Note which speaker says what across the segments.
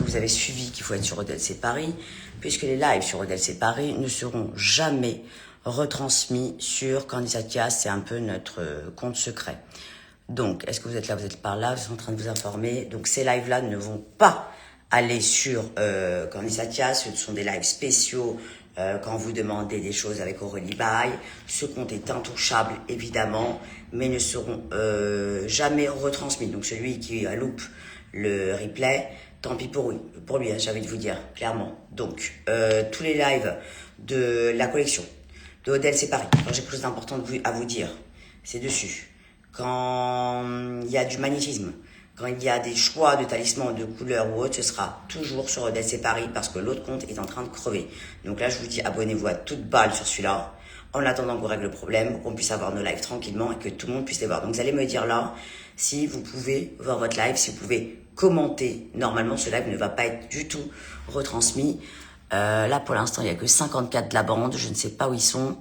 Speaker 1: vous avez suivi qu'il faut être sur ODLC Paris, puisque les lives sur ODLC Paris ne seront jamais retransmis sur Candidatia, c'est un peu notre compte secret. Donc, est-ce que vous êtes là, vous êtes par là, vous êtes en train de vous informer. Donc, ces lives-là ne vont pas aller sur Candidatia, ce sont des lives spéciaux quand vous demandez des choses avec Aurélie Baye. Ce compte est intouchable, évidemment, mais ne seront jamais retransmis. Donc, celui qui loupe le replay, tant pis pour lui, hein, j'ai envie de vous dire, clairement. Donc, tous les lives de la collection de ODLC Paris, quand j'ai quelque chose d'important à vous dire, c'est dessus. Quand il y a du magnétisme, quand il y a des choix de talismans, de couleurs ou autre, ce sera toujours sur ODLC Paris parce que l'autre compte est en train de crever. Donc là, je vous dis, abonnez-vous à toute balle sur celui-là, en attendant qu'on règle le problème, qu'on puisse avoir nos lives tranquillement et que tout le monde puisse les voir. Donc vous allez me dire là, si vous pouvez voir votre live, si vous pouvez commenter. Normalement, ce live ne va pas être du tout retransmis. Là, pour l'instant, il n'y a que 54 de la bande. Je ne sais pas où ils sont.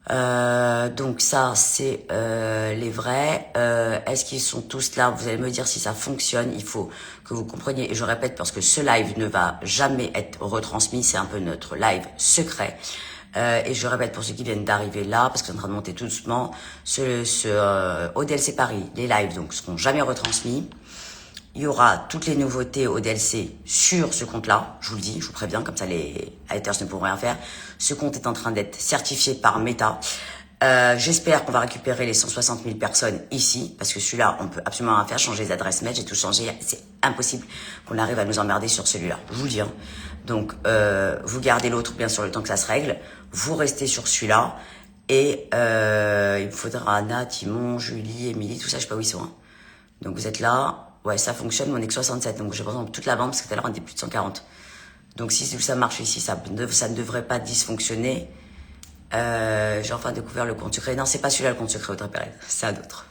Speaker 1: Donc ça, c'est les vrais. Est-ce qu'ils sont tous là? Vous allez me dire si ça fonctionne. Il faut que vous compreniez. Et je répète, parce que ce live ne va jamais être retransmis. C'est un peu notre live secret. Et je répète pour ceux qui viennent d'arriver là, parce que c'est en train de monter tout doucement, ODLC Paris, les lives donc seront jamais retransmis. Il y aura toutes les nouveautés ODLC sur ce compte-là, je vous le dis, je vous préviens, comme ça les haters ne pourront rien faire. Ce compte est en train d'être certifié par Meta. J'espère qu'on va récupérer les 160 000 personnes ici, parce que celui-là, on peut absolument rien faire, changer les adresses mail, j'ai tout changé, c'est impossible qu'on arrive à nous emmerder sur celui-là, je vous le dis. Hein. Donc, vous gardez l'autre, bien sûr, le temps que ça se règle, vous restez sur celui-là, et il vous faudra Anna, Timon, Julie, Émilie, tout ça, je sais pas où ils sont. Hein. Donc, vous êtes là. Ouais, ça fonctionne, mais on est que 67, donc j'ai besoin de toute la bande, parce que tout à l'heure on était plus de 140. Donc si ça marche ici, ça ne devrait pas dysfonctionner. J'ai enfin découvert le compte secret. Non, c'est pas celui-là le compte secret, Audrey Pérez, c'est un autre.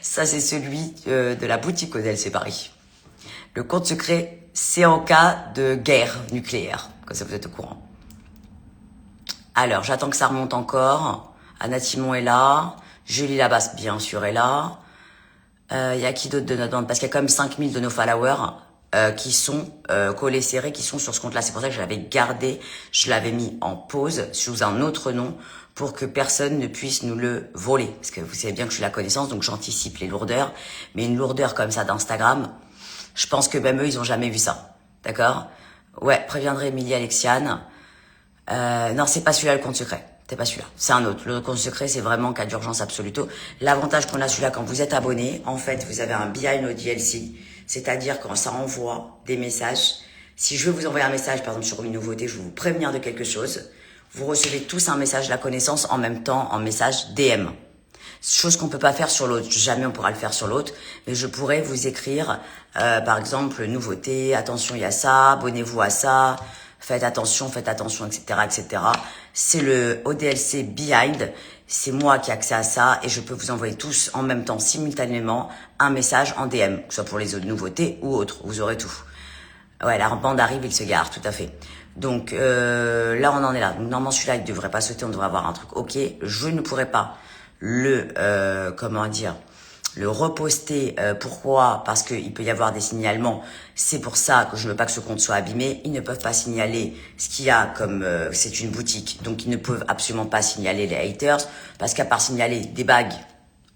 Speaker 1: Ça, c'est celui de la boutique ODLC Paris. Le compte secret, c'est en cas de guerre nucléaire, comme ça vous êtes au courant. Alors, j'attends que ça remonte encore. Anna Timon est là. Julie Labasse, bien sûr, est là. Y a qui d'autre de notre bande? Parce qu'il y a quand même 5000 de nos followers qui sont collés serrés, qui sont sur ce compte-là. C'est pour ça que je l'avais gardé, je l'avais mis en pause sous un autre nom pour que personne ne puisse nous le voler. Parce que vous savez bien que je suis la connaissance, donc j'anticipe les lourdeurs. Mais une lourdeur comme ça d'Instagram, je pense que même eux, ils ont jamais vu ça. D'accord? Ouais, préviendrai Emilie Alexiane. Non, c'est pas celui-là le compte secret. C'est pas celui-là, c'est un autre. Le compte secret, c'est vraiment cas d'urgence absoluto. L'avantage qu'on a celui-là, quand vous êtes abonné, en fait, vous avez un behind ODLC, c'est-à-dire quand ça envoie des messages. Si je veux vous envoyer un message, par exemple, sur une nouveauté, je veux vous prévenir de quelque chose, vous recevez tous un message de la connaissance en même temps en message DM. Chose qu'on peut pas faire sur l'autre. Jamais on pourra le faire sur l'autre, mais je pourrais vous écrire, par exemple, nouveauté, attention, il y a ça, abonnez-vous à ça, faites attention, etc., etc. C'est le ODLC Behind. C'est moi qui ai accès à ça et je peux vous envoyer tous en même temps, simultanément, un message en DM, que ce soit pour les autres nouveautés ou autres. Vous aurez tout. Ouais, la bande arrive, il se gare, tout à fait. Donc là, on en est là. Donc, normalement, celui-là, il ne devrait pas sauter, on devrait avoir un truc. Ok, je ne pourrais pas le, le reposter. Pourquoi? Parce qu'il peut y avoir des signalements. C'est pour ça que je ne veux pas que ce compte soit abîmé. Ils ne peuvent pas signaler ce qu'il y a comme... c'est une boutique, donc ils ne peuvent absolument pas signaler les haters. Parce qu'à part signaler des bagues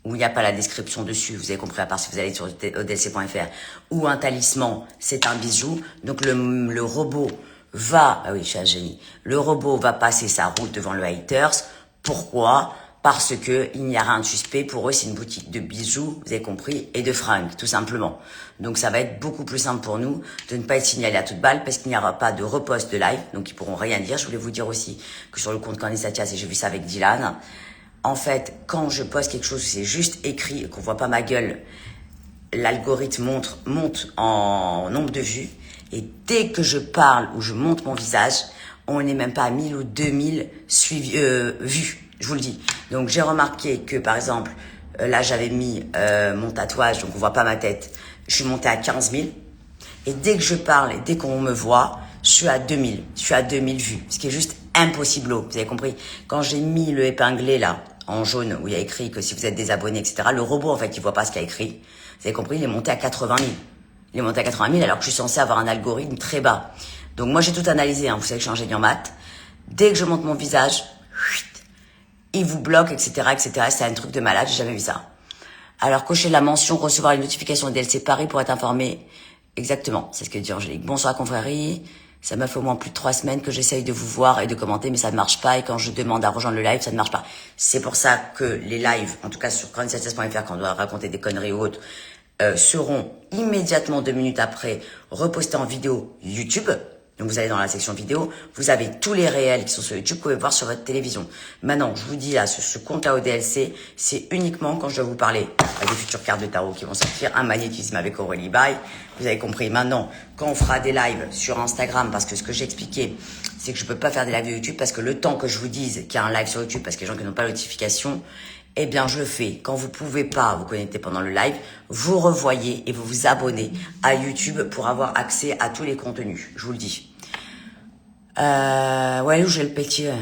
Speaker 1: où il n'y a pas la description dessus, vous avez compris, à part si vous allez sur odlc.fr, ou un talisman, c'est un bijou. Donc le robot va... Ah oui, je suis un génie. Le robot va passer sa route devant le haters. Pourquoi? Parce que il n'y a rien de suspect. Pour eux, c'est une boutique de bijoux, vous avez compris, et de fringues, tout simplement. Donc, ça va être beaucoup plus simple pour nous de ne pas être signalé à toute balle parce qu'il n'y aura pas de repost de live. Donc, ils pourront rien dire. Je voulais vous dire aussi que sur le compte Candidatia, et j'ai vu ça avec Dylan, en fait, quand je poste quelque chose, c'est juste écrit et qu'on voit pas ma gueule, l'algorithme monte en nombre de vues. Et dès que je parle ou je monte mon visage, on n'est même pas à 1000 ou 2000 vues. Je vous le dis. Donc, j'ai remarqué que, par exemple, là, j'avais mis mon tatouage, donc on voit pas ma tête. Je suis montée à 15 000. Et dès que je parle et dès qu'on me voit, je suis à 2000. Je suis à 2000 vues. Ce qui est juste impossible. Vous avez compris? Quand j'ai mis le épinglé, là, en jaune, où il y a écrit que si vous êtes désabonné, etc., le robot, en fait, il voit pas ce qu'il y a écrit. Vous avez compris? Il est monté à 80 000. Il est monté à 80 000 alors que je suis censée avoir un algorithme très bas. Donc moi j'ai tout analysé, hein. Vous savez que je suis ingénieur en maths. Dès que je monte mon visage, il vous bloque, etc., etc. C'est un truc de malade, j'ai jamais vu ça. Alors cochez la mention recevoir les notifications DLC Paris pour être informé. Exactement, c'est ce que dit Angélique. Bonsoir confrérie. Ça m'a fait au moins plus de 3 semaines que j'essaye de vous voir et de commenter, mais ça ne marche pas. Et quand je demande à rejoindre le live, ça ne marche pas. C'est pour ça que les lives, en tout cas sur grandissage.fr, quand on doit raconter des conneries ou autres, seront immédiatement 2 minutes après repostés en vidéo YouTube. Donc vous allez dans la section vidéo, vous avez tous les réels qui sont sur YouTube, vous pouvez voir sur votre télévision. Maintenant, je vous dis là, ce compte-là au DLC, c'est uniquement quand je dois vous parler des futures cartes de tarot qui vont sortir, un magnétisme avec Aurélie Bay. Vous avez compris. Maintenant, quand on fera des lives sur Instagram, parce que ce que j'ai expliqué, c'est que je peux pas faire des lives de YouTube parce que le temps que je vous dise qu'il y a un live sur YouTube, parce que les gens qui n'ont pas la notification, eh bien, je le fais. Quand vous pouvez pas vous connecter pendant le live, vous revoyez et vous vous abonnez à YouTube pour avoir accès à tous les contenus. Je vous le dis. Ouais, où j'ai le pétier.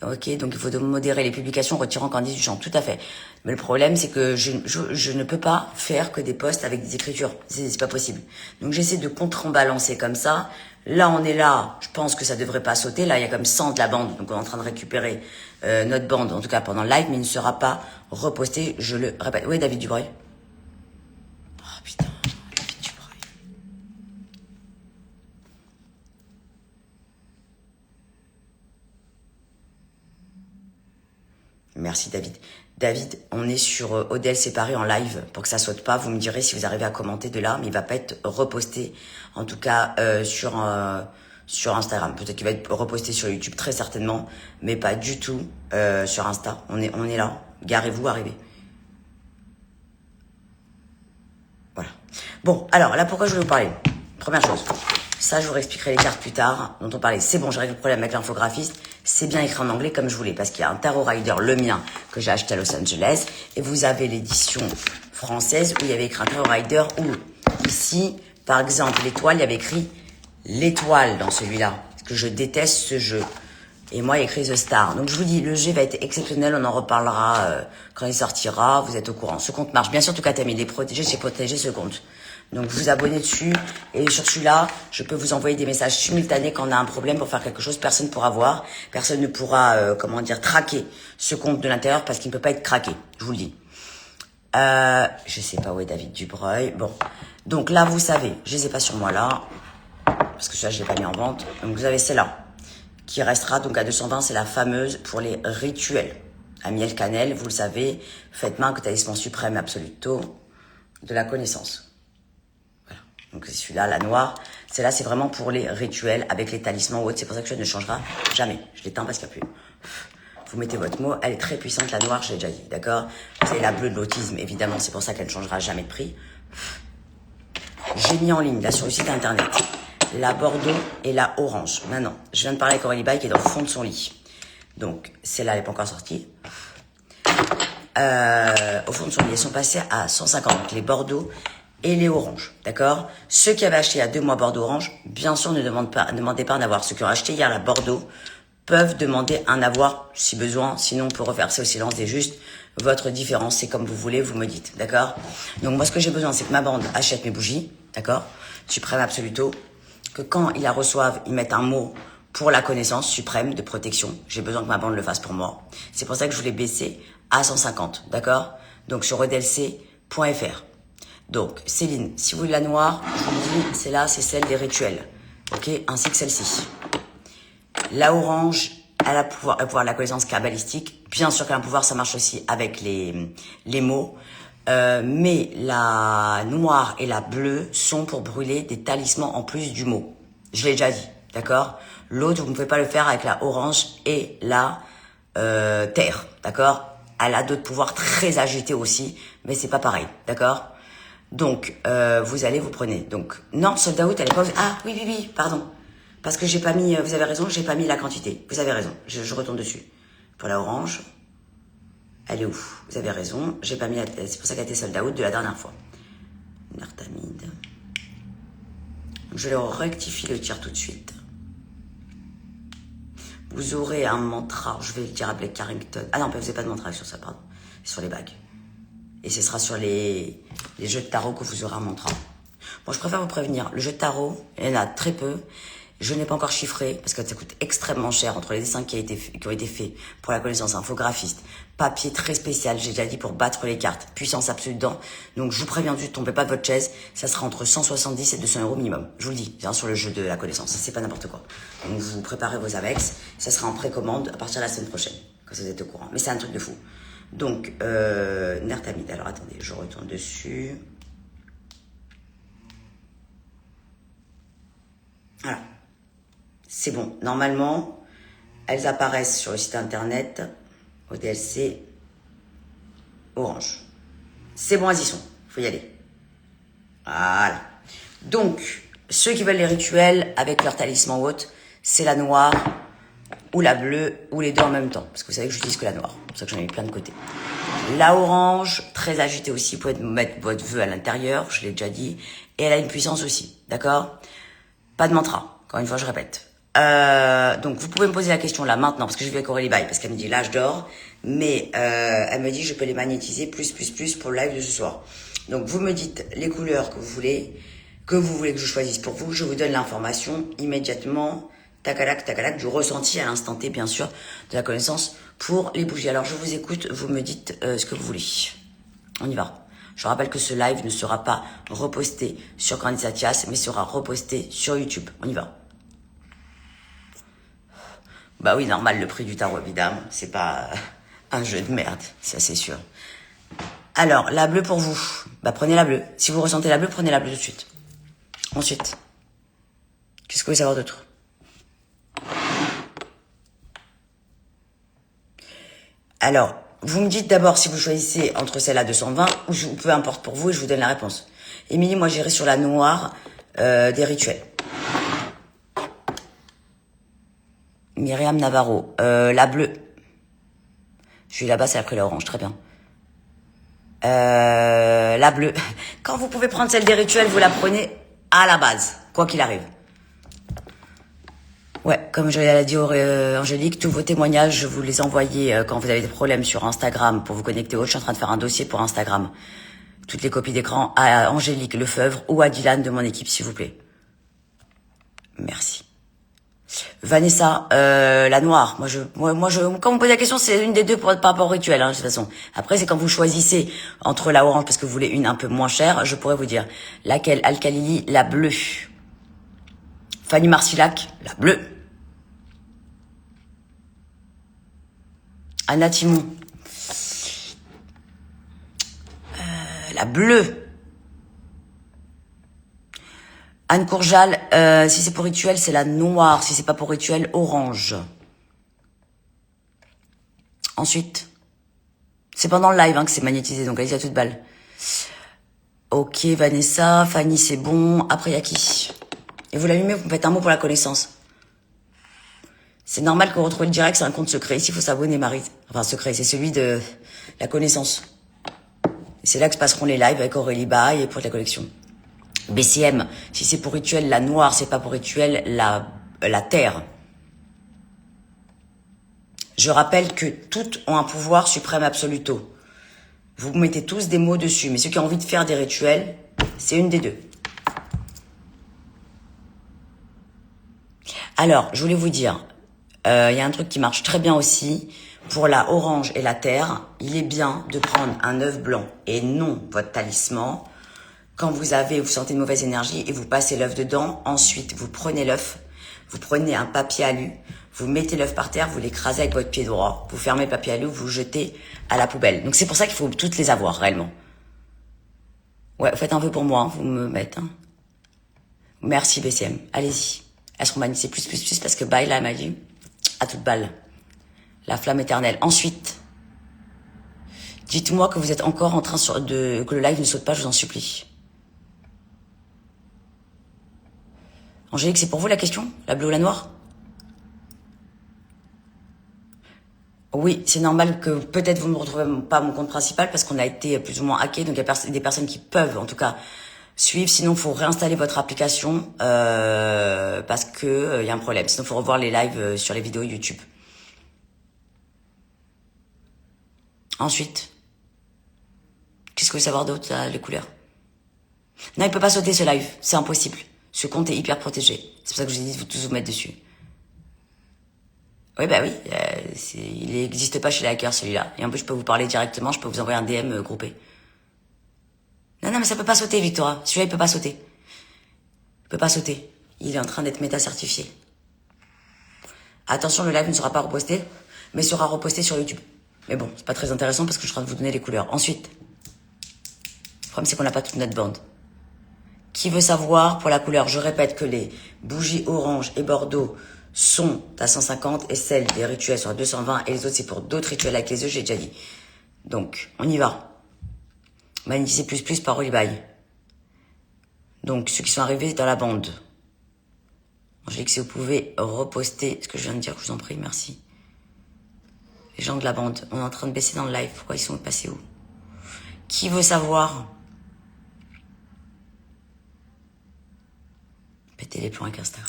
Speaker 1: Ok, donc il faut modérer les publications retirant Candice du champ. Tout à fait. Mais le problème, c'est que je ne peux pas faire que des posts avec des écritures. C'est pas possible. Donc j'essaie de contrebalancer comme ça. Là, on est là. Je pense que ça devrait pas sauter. Là, il y a comme 100 de la bande. Donc on est en train de récupérer notre bande, en tout cas pendant le live, mais il ne sera pas reposté. Je le répète. Oui, David Dubreuil. Oh putain. Merci David. David, on est sur Odel séparé en live pour que ça saute pas. Vous me direz si vous arrivez à commenter de là, mais il va pas être reposté, en tout cas sur Instagram. Peut-être qu'il va être reposté sur YouTube très certainement, mais pas du tout sur Insta. On est là. Garez-vous, arrivez. Voilà. Bon, alors là pourquoi je voulais vous parler. Première chose. Ça, je vous réexpliquerai les cartes plus tard, dont on parlait. C'est bon, j'ai réglé le problème avec l'infographiste. C'est bien écrit en anglais comme je voulais, parce qu'il y a un Tarot Rider, le mien, que j'ai acheté à Los Angeles, et vous avez l'édition française où il y avait écrit un Tarot Rider où, ici, par exemple, l'étoile, il y avait écrit l'étoile dans celui-là, parce que je déteste ce jeu. Et moi, il y a écrit The Star. Donc, je vous dis, le jeu va être exceptionnel, on en reparlera quand il sortira, vous êtes au courant. Ce compte marche bien, surtout quand il est protégé, j'ai protégé ce compte. Donc, vous abonnez dessus. Et sur celui-là, je peux vous envoyer des messages simultanés quand on a un problème pour faire quelque chose. Personne ne pourra voir. Personne ne pourra, traquer ce compte de l'intérieur parce qu'il ne peut pas être craqué. Je vous le dis. Je sais pas où est David Dubreuil. Bon. Donc là, vous savez, je les ai pas sur moi là. Parce que ça, je l'ai pas mis en vente. Donc, vous avez celle-là. Qui restera donc à 220. C'est la fameuse pour les rituels. À miel cannelle, vous le savez. Faites main que talisman suprême absoluto de la connaissance. Donc c'est celui-là, la noire. Celle-là, c'est vraiment pour les rituels avec les talismans ou autres. C'est pour ça que je ne changera jamais. Je l'éteins parce qu'il n'y a plus. Vous mettez votre mot. Elle est très puissante, la noire, je l'ai déjà dit. D'accord? C'est la bleue de l'autisme, évidemment. C'est pour ça qu'elle ne changera jamais de prix. J'ai mis en ligne, là, sur le site internet, la bordeaux et la orange. Maintenant, je viens de parler avec Aurélie Bay qui est dans le fond de son lit. Donc, celle-là, elle n'est pas encore sortie. Au fond de son lit, elles sont passées à 150. Donc, les bordeaux et les oranges, d'accord? Ceux qui avaient acheté il y a 2 mois Bordeaux-Orange, bien sûr, ne demandez pas en avoir. Ceux qui ont acheté hier la Bordeaux peuvent demander un avoir si besoin. Sinon, on peut reverser au silence des justes. Votre différence, c'est comme vous voulez, vous me dites, d'accord? Donc, moi, ce que j'ai besoin, c'est que ma bande achète mes bougies, d'accord? Suprême Absoluto. Que quand ils la reçoivent, ils mettent un mot pour la connaissance suprême de protection. J'ai besoin que ma bande le fasse pour moi. C'est pour ça que je voulais baisser à 150, d'accord? Donc, sur edelc.fr. Donc, Céline, si vous voulez la noire, je vous dis, c'est là, c'est celle des rituels. Ok? Ainsi que celle-ci. La orange, elle a pouvoir la connaissance kabbalistique. Bien sûr qu'un pouvoir, ça marche aussi avec les mots. Mais la noire et la bleue sont pour brûler des talismans en plus du mot. Je l'ai déjà dit, d'accord? L'autre, vous ne pouvez pas le faire avec la orange et la terre, d'accord? Elle a d'autres pouvoirs très agités aussi, mais c'est pas pareil, d'accord? Donc, vous allez, vous prenez. Donc, non, Soldat Out, elle est pas... Ah, oui, pardon. Parce que j'ai pas mis... Vous avez raison, j'ai pas mis la quantité. Vous avez raison, je retourne dessus. Pour la orange, elle est où? Vous avez raison, j'ai pas mis... C'est pour ça qu'elle a été Soldat Out de la dernière fois. Nartamide. Je leur rectifie le tir tout de suite. Vous aurez un mantra, je vais le dire à Blake Carrington. Ah non, vous n'avez pas de mantra sur ça, pardon. Sur les bagues. Et ce sera sur les jeux de tarot que vous aurez un mantra. Bon, je préfère vous prévenir, le jeu de tarot, il y en a très peu. Je n'ai pas encore chiffré, parce que ça coûte extrêmement cher entre les dessins qui ont été faits pour la connaissance infographiste, papier très spécial, j'ai déjà dit, pour battre les cartes, puissance absolue dedans. Donc je vous préviens du, tombez pas de votre chaise, ça sera entre 170 et 200 euros minimum. Je vous le dis, sur le jeu de la connaissance, c'est pas n'importe quoi. Donc vous préparez vos AVEX, ça sera en précommande à partir de la semaine prochaine, quand vous êtes au courant. Mais c'est un truc de fou. Donc, Nertamide, alors attendez, je retourne dessus. Voilà. C'est bon. Normalement, elles apparaissent sur le site internet au DLC Orange. C'est bon, elles y sont. Faut y aller. Voilà. Donc, ceux qui veulent les rituels avec leur talisman ou autre, c'est la noire ou la bleue ou les deux en même temps. Parce que vous savez que j'utilise que la noire. C'est pour ça que j'en ai mis plein de côté. La orange, très agitée aussi. Vous pouvez mettre votre vœu à l'intérieur, je l'ai déjà dit. Et elle a une puissance aussi. D'accord? Pas de mantra. Encore une fois, je répète. Donc vous pouvez me poser la question là maintenant parce que je vais avec Aurélie Baye parce qu'elle me dit là je dors mais elle me dit je peux les magnétiser plus pour le live de ce soir. Donc vous me dites les couleurs que vous voulez que je choisisse pour vous, je vous donne l'information immédiatement, tacalac, du ressenti à l'instant T bien sûr de la connaissance pour les bougies. Alors je vous écoute, vous me dites ce que vous voulez. On y va. Je rappelle que ce live ne sera pas reposté sur Candice Athias mais sera reposté sur YouTube. On y va. Bah oui, normal, le prix du tarot, évidemment. C'est pas un jeu de merde, ça c'est sûr. Alors, la bleue pour vous. Bah prenez la bleue. Si vous ressentez la bleue, prenez la bleue tout de suite. Ensuite, qu'est-ce que vous voulez savoir d'autre? Alors, vous me dites d'abord si vous choisissez entre celle à 220 ou peu importe pour vous et je vous donne la réponse. Émilie, moi j'irai sur la noire des rituels. Myriam Navarro, la bleue. Je suis là-bas, c'est après la orange, très bien. La bleue. Quand vous pouvez prendre celle des rituels, vous la prenez à la base, quoi qu'il arrive. Ouais, comme je l'ai dit Angélique, tous vos témoignages, je vous les envoyais quand vous avez des problèmes sur Instagram pour vous connecter au. Je suis en train de faire un dossier pour Instagram. Toutes les copies d'écran à Angélique Lefebvre ou à Dylan de mon équipe, s'il vous plaît. Merci. Vanessa, la noire. Moi, quand vous me posez la question, c'est une des deux par rapport au rituel, de toute façon. Après, c'est quand vous choisissez entre la orange, parce que vous voulez une un peu moins chère, je pourrais vous dire laquelle. Alcalili, la bleue. Fanny Marcillac, la bleue. Anna Timon, la bleue. Anne Courjal, si c'est pour rituel, c'est la noire. Si c'est pas pour rituel, orange. Ensuite, c'est pendant le live que c'est magnétisé, donc allez-y à toute balle. Ok, Vanessa, Fanny, c'est bon. Après, il y a qui? Et vous l'allumez, vous me faites un mot pour la connaissance. C'est normal que vous retrouviez le direct, c'est un compte secret. Ici, il faut s'abonner, Marie. Enfin, secret, c'est celui de la connaissance. C'est là que se passeront les lives avec Aurélie Baye et pour la collection. BCM, si c'est pour rituel, la noire, c'est pas pour rituel, la terre. Je rappelle que toutes ont un pouvoir suprême absoluto. Vous mettez tous des mots dessus, mais ceux qui ont envie de faire des rituels, c'est une des deux. Alors, je voulais vous dire, y a un truc qui marche très bien aussi. Pour la orange et la terre, il est bien de prendre un œuf blanc et non votre talisman. Quand vous sentez une mauvaise énergie et vous passez l'œuf dedans, ensuite vous prenez l'œuf, vous prenez un papier alu, vous mettez l'œuf par terre, vous l'écrasez avec votre pied droit, vous fermez le papier alu, vous le jetez à la poubelle. Donc c'est pour ça qu'il faut toutes les avoir réellement. Ouais, faites un vœu pour moi, vous me mettez. Merci BCM, allez-y. Elles seront magnifiques plus parce que bye là, elle m'a dit à toute balle. La flamme éternelle. Ensuite, dites-moi que vous êtes encore en train que le live ne saute pas, je vous en supplie. Angélique, c'est pour vous la question? La bleue ou la noire? Oui, c'est normal que peut-être vous ne me retrouvez pas mon compte principal parce qu'on a été plus ou moins hacké. Donc il y a des personnes qui peuvent en tout cas suivre. Sinon, il faut réinstaller votre application parce que y a un problème. Sinon, il faut revoir les lives sur les vidéos YouTube. Ensuite, Qu'est-ce que vous savoir d'autre, là, les couleurs? Non, il peut pas sauter ce live. C'est impossible. Ce compte est hyper protégé. C'est pour ça que je vous ai dit de vous tous vous mettre dessus. Oui, bah oui. Il n'existe pas chez les hackers, celui-là. Et en plus, je peux vous parler directement. Je peux vous envoyer un DM groupé. Non, mais ça peut pas sauter, Victoria. Celui-là, il peut pas sauter. Il peut pas sauter. Il est en train d'être méta-certifié. Attention, le live ne sera pas reposté, mais sera reposté sur YouTube. Mais bon, c'est pas très intéressant parce que je suis en train de vous donner les couleurs. Ensuite, le problème, c'est qu'on n'a pas toute notre bande. Qui veut savoir pour la couleur? Je répète que les bougies orange et bordeaux sont à 150 et celles des rituels sont à 220 et les autres, c'est pour d'autres rituels avec les œufs, j'ai déjà dit. Donc, on y va. Magnétisé plus par Olibaï. Donc, ceux qui sont arrivés dans la bande. Angélique, si vous pouvez reposter ce que je viens de dire, je vous en prie, merci. Les gens de la bande, on est en train de baisser dans le live. Pourquoi ils sont passés où? Qui veut savoir? Pétez les plombs avec Insta.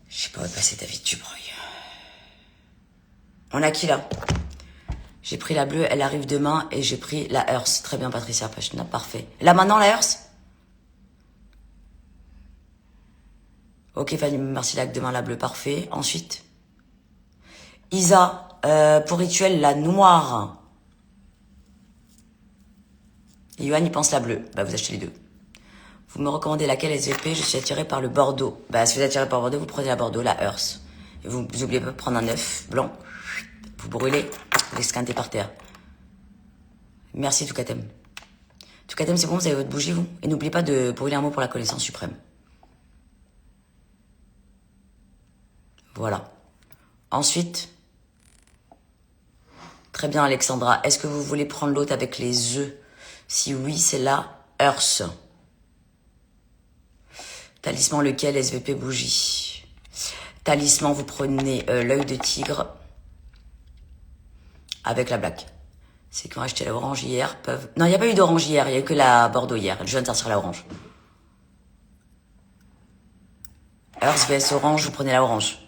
Speaker 1: Je sais pas où est passé David Dubreuil. On a qui là? J'ai pris la bleue, elle arrive demain et j'ai pris la Hearth. Très bien Patricia Pachna, parfait. Là maintenant la Hearth? Ok Fanny, merci là, demain la bleue, parfait. Ensuite Isa, pour rituel la noire. Et Yohan il pense la bleue. Bah vous achetez les deux. Vous me recommandez laquelle SVP? Je suis attirée par le Bordeaux. Bah si vous êtes attiré par le Bordeaux, vous prenez la Bordeaux, la Hearth. Et vous n'oubliez pas de prendre un œuf blanc. Vous brûlez, vous l'esquintez par terre. Merci Toukatem. Toukatem, c'est bon, vous avez votre bougie, vous? Et n'oubliez pas de brûler un mot pour la connaissance suprême. Voilà. Ensuite, très bien Alexandra, est-ce que vous voulez prendre l'autre avec les œufs? Si oui, c'est la Hearth. Talisman lequel? SVP bougie. Talisman, vous prenez l'œil de tigre avec la black. C'est qui ont acheté la orange hier peuvent... Non, il n'y a pas eu d'orange hier, il n'y a eu que la Bordeaux hier. Je viens de sortir la orange. Hearth vs orange, vous prenez la orange.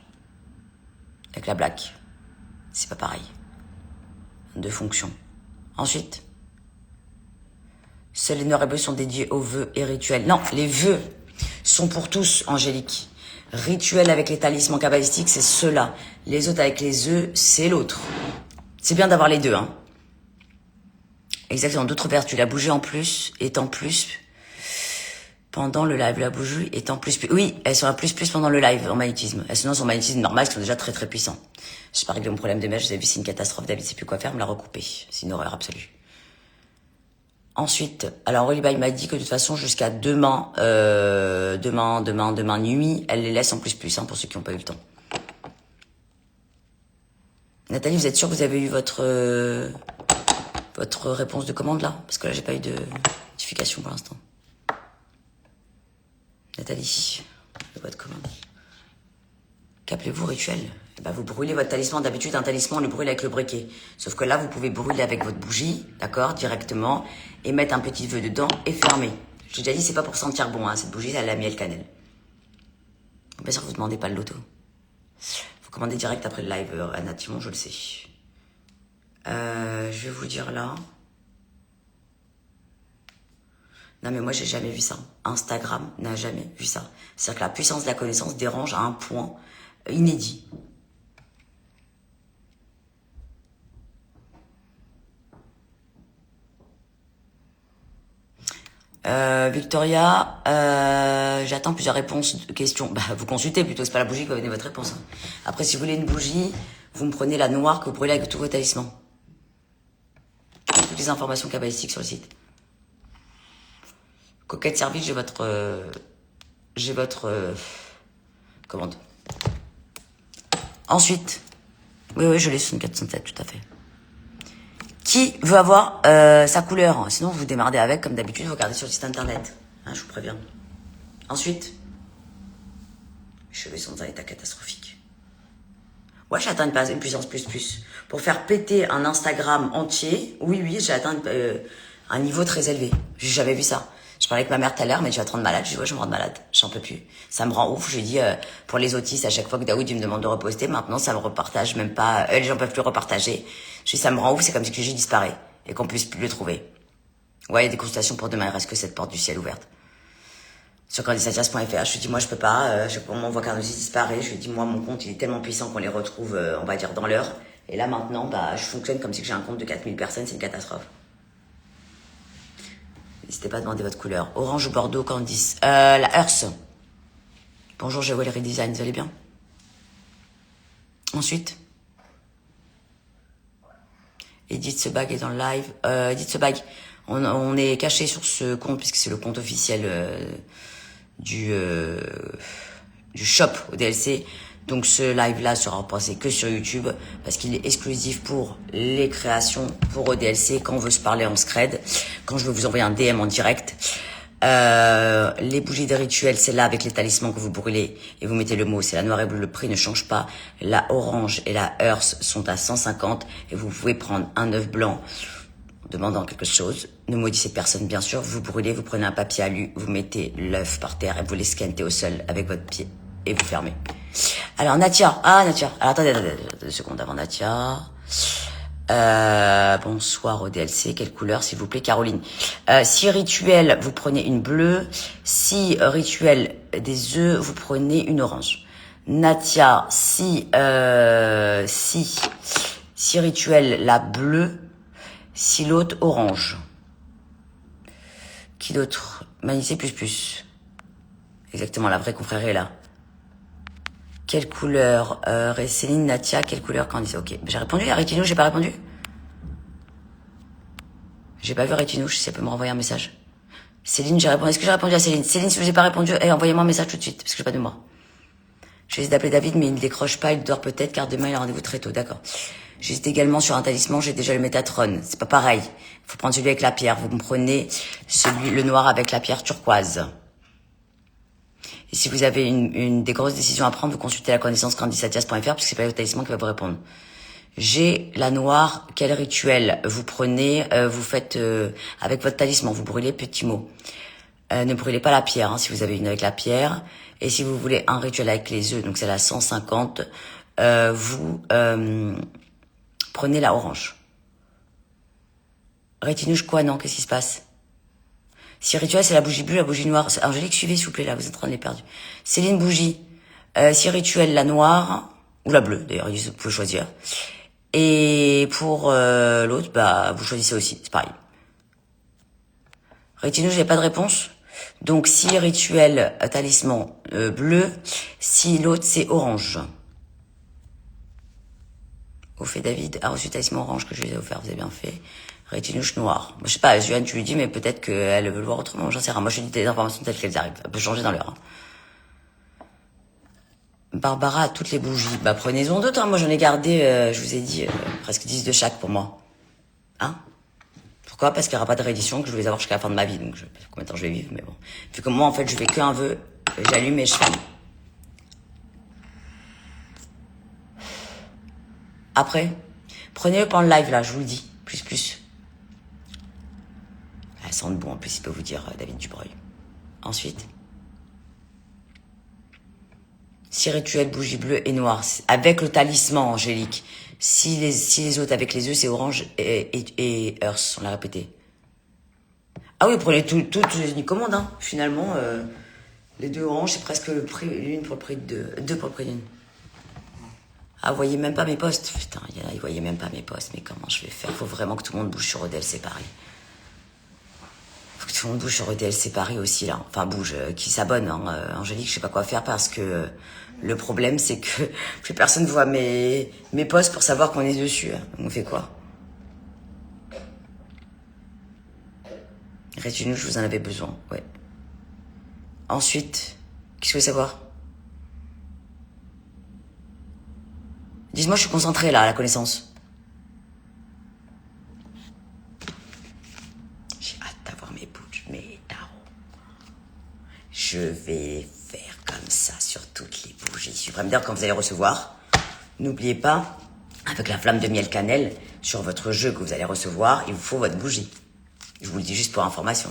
Speaker 1: Avec la black. C'est pas pareil. Deux fonctions. Ensuite, seuls les noirs et bleus sont dédiés aux vœux et rituels. Non, les vœux sont pour tous, Angélique. Rituels avec les talismans kabbalistiques, c'est ceux-là. Les autres avec les œufs, c'est l'autre. C'est bien d'avoir les deux, hein. Exactement, d'autres vertus. La bougie en plus est en plus pendant le live. La bougie est en plus. Oui, elles sont à plus pendant le live en magnétisme. Elles sont en magnétisme normal, qui sont déjà très très puissants. Je pas réglé mon problème de mèche, vous avez vu, c'est une catastrophe. David sait plus quoi faire, me l'a recoupé. C'est une horreur absolue. Ensuite, alors Oliba, il m'a dit que de toute façon, jusqu'à demain nuit, elle les laisse en plus, hein, pour ceux qui n'ont pas eu le temps. Nathalie, vous êtes sûre que vous avez eu votre réponse de commande là? Parce que là, j'ai pas eu de notification pour l'instant. Nathalie, votre commande. Qu'appelez-vous rituel? Bah, vous brûlez votre talisman. D'habitude, un talisman, on le brûle avec le briquet. Sauf que là, vous pouvez brûler avec votre bougie, d'accord, directement, et mettre un petit vœu dedans et fermer. J'ai déjà dit, c'est pas pour sentir bon, hein, cette bougie, elle a la miel cannelle. Bien sûr, vous ne demandez pas le loto. Vous commandez direct après le live, Anna Timon, je le sais. Je vais vous dire là. Non, mais moi, j'ai jamais vu ça. Instagram n'a jamais vu ça. C'est-à-dire que la puissance de la connaissance dérange à un point inédit. Victoria, j'attends plusieurs réponses de questions. Bah, vous consultez plutôt, c'est pas la bougie qui va donner votre réponse. Hein. Après, si vous voulez une bougie, vous me prenez la noire que vous brûlez avec tous vos talismans. Toutes les informations kabbalistiques sur le site. Coquette service, j'ai votre commande. Ensuite, oui, je l'ai sur une 407, tout à fait. Qui veut avoir sa couleur? Sinon, vous démerdez avec, comme d'habitude, vous regardez sur le site internet. Hein, je vous préviens. Ensuite, mes cheveux sont dans un état catastrophique. Ouais, j'ai atteint une puissance plus. Pour faire péter un Instagram entier, oui, j'ai atteint un niveau très élevé. J'ai jamais vu ça. Je parlais avec ma mère tout à l'heure, mais tu vas te rendre malade. Je dis, ouais, je vais me rendre malade. J'en peux plus. Ça me rend ouf. Je lui dis, pour les autistes, à chaque fois que Daoud, il me demande de reposter, maintenant, ça me repartage même pas. Les gens peuvent plus repartager. Je dis, ça me rend ouf. C'est comme si que j'ai disparu. et qu'on puisse plus le trouver. Ouais, il y a des consultations pour demain, il reste que cette porte du ciel ouverte. Sur candisatias.fr, je lui dis, moi, je peux pas, on m'envoie Carnosi disparaît, je lui dis, moi, mon compte, il est tellement puissant qu'on les retrouve, on va dire, dans l'heure. Et là, maintenant, bah, je fonctionne comme si j'ai un compte de 4000 personnes, c'est une catastrophe. N'hésitez pas à demander votre couleur. Orange ou Bordeaux, Candice. La Earth. Bonjour, Jewelry Design, vous allez bien? Ensuite. Edith Sebag est dans le live. Edith Sebag, on est caché sur ce compte, puisque c'est le compte officiel du shop au DLC. Donc ce live-là sera passé que sur YouTube parce qu'il est exclusif pour les créations, pour ODLC, quand on veut se parler en scred, quand je veux vous envoyer un DM en direct. Les bougies des rituels, c'est là avec les talismans que vous brûlez et vous mettez le mot, c'est la noire et bleue, le prix ne change pas. La orange et la earth sont à 150 et vous pouvez prendre un œuf blanc en demandant quelque chose. Ne maudissez personne, bien sûr. Vous brûlez, vous prenez un papier alu, vous mettez l'œuf par terre et vous l'esquintez au sol avec votre pied et vous fermez. Alors Natia, Natia. Alors attendez 2 secondes avant Natia. Bonsoir au DLC, quelle couleur s'il vous plaît Caroline? Si rituel, vous prenez une bleue. Si rituel des œufs, vous prenez une orange. Natia, si rituel la bleue, si l'autre orange. Qui d'autre? Manicé plus. Exactement, la vraie confrérie est là. Quelle couleur Céline, Natia, quelle couleur Candice? Ok, j'ai répondu à Rétinouche, j'ai pas répondu? J'ai pas vu Rétinouche, si elle peut me renvoyer un message. Céline, j'ai répondu. Est-ce que j'ai répondu à Céline? Céline, si je vous ai pas répondu, envoyez-moi un message tout de suite, parce que j'ai pas de moi. J'ai essayé d'appeler David, mais il ne décroche pas, il dort peut-être, car demain il a rendez-vous très tôt, d'accord. J'hésite également sur un talisman, j'ai déjà le Métatron. C'est pas pareil. Faut prendre celui avec la pierre. Vous me prenez le noir avec la pierre turquoise. Et si vous avez des grosses décisions à prendre, vous consultez la connaissance candisatias.fr parce que c'est pas le talisman qui va vous répondre. J'ai la noire, quel rituel vous prenez, vous faites avec votre talisman, vous brûlez petit mot. Ne brûlez pas la pierre, si vous avez une avec la pierre. Et si vous voulez un rituel avec les œufs, donc c'est la 150, vous prenez la orange. Rétinouche quoi, non? Qu'est-ce qui se passe? Si rituel, c'est la bougie bleue, la bougie noire. Angélique, suivez, s'il vous plaît, là, vous êtes en train de les perdre. Céline, bougie. Si rituel, la noire, ou la bleue, d'ailleurs, vous pouvez choisir. Et pour l'autre, bah, vous choisissez aussi, c'est pareil. Rétinouche, j'ai pas de réponse. Donc, si rituel, talisman, bleu, si l'autre, c'est orange. Au fait, David a reçu talisman orange que je lui ai offert, vous avez bien fait. Rétinouche noire. Je sais pas, Joanne, tu lui dis, mais peut-être qu'elle veut le voir autrement, j'en sais rien. Moi, je dis des informations telles qu'elles arrivent. Elle peut changer dans l'heure. Barbara a toutes les bougies. Bah, prenez-en d'autres, Moi, j'en ai gardé, je vous ai dit, presque 10 de chaque pour moi. Pourquoi? Parce qu'il n'y aura pas de réédition, que je vais les avoir jusqu'à la fin de ma vie. Donc, je sais pas combien de temps je vais vivre, mais bon. Vu que moi, en fait, je fais qu'un vœu, j'allume et je ferme. Après, prenez-le pendant le live, là, je vous le dis. Plus. Elle sent bon, en plus, il peut vous dire David Dubreuil. Ensuite, si rituel, bougie bleue et noire, avec le talisman, Angélique. Si les autres avec les œufs, c'est orange et earth, on l'a répété. Ah oui, prenez toutes les commandes, Finalement, les 2 oranges, c'est presque le prix, l'une pour le prix de 2 pour le prix d'une. Ah, vous voyez même pas mes posts. Putain, ils voyaient même pas mes posts. Mais comment je vais faire? Faut vraiment que tout le monde bouge sur ODLC Paris. Faut que tout le monde bouge sur ODLC Paris aussi, là. Enfin, bouge, qui s'abonne, Angélique, je sais pas quoi faire parce que le problème, c'est que plus personne voit mes posts pour savoir qu'on est dessus. On fait quoi? Rétinouche, vous en avez besoin, ouais. Ensuite, qu'est-ce que vous voulez savoir? Dites-moi, je suis concentrée là, à la connaissance. J'ai hâte d'avoir mes tarots. Je vais faire comme ça sur toutes les bougies. Je suis prêt à me dire quand vous allez recevoir. N'oubliez pas, avec la flamme de miel cannelle, sur votre jeu que vous allez recevoir, il vous faut votre bougie. Je vous le dis juste pour information.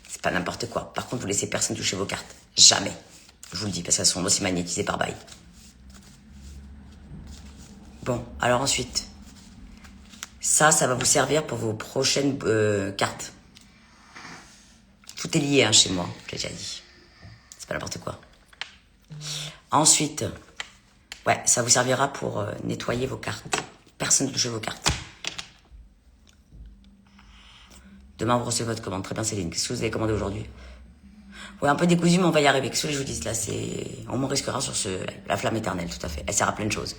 Speaker 1: C'est pas n'importe quoi. Par contre, vous laissez personne toucher vos cartes. Jamais. Je vous le dis, parce qu'elles sont aussi magnétisées par bail. Bon, alors ensuite, Ça va vous servir pour vos prochaines cartes. Tout est lié hein, chez moi, je l'ai déjà dit. C'est pas n'importe quoi. Ensuite, ouais, ça vous servira pour nettoyer vos cartes. Personne ne touche vos cartes. Demain, vous recevez votre commande. Très bien, Céline. Qu'est-ce que vous avez commandé aujourd'hui? Ouais, un peu décousu, mais on va y arriver. Qu'est-ce que je vous dis là? On m'en risquera sur la flamme éternelle, tout à fait. Elle sert à plein de choses.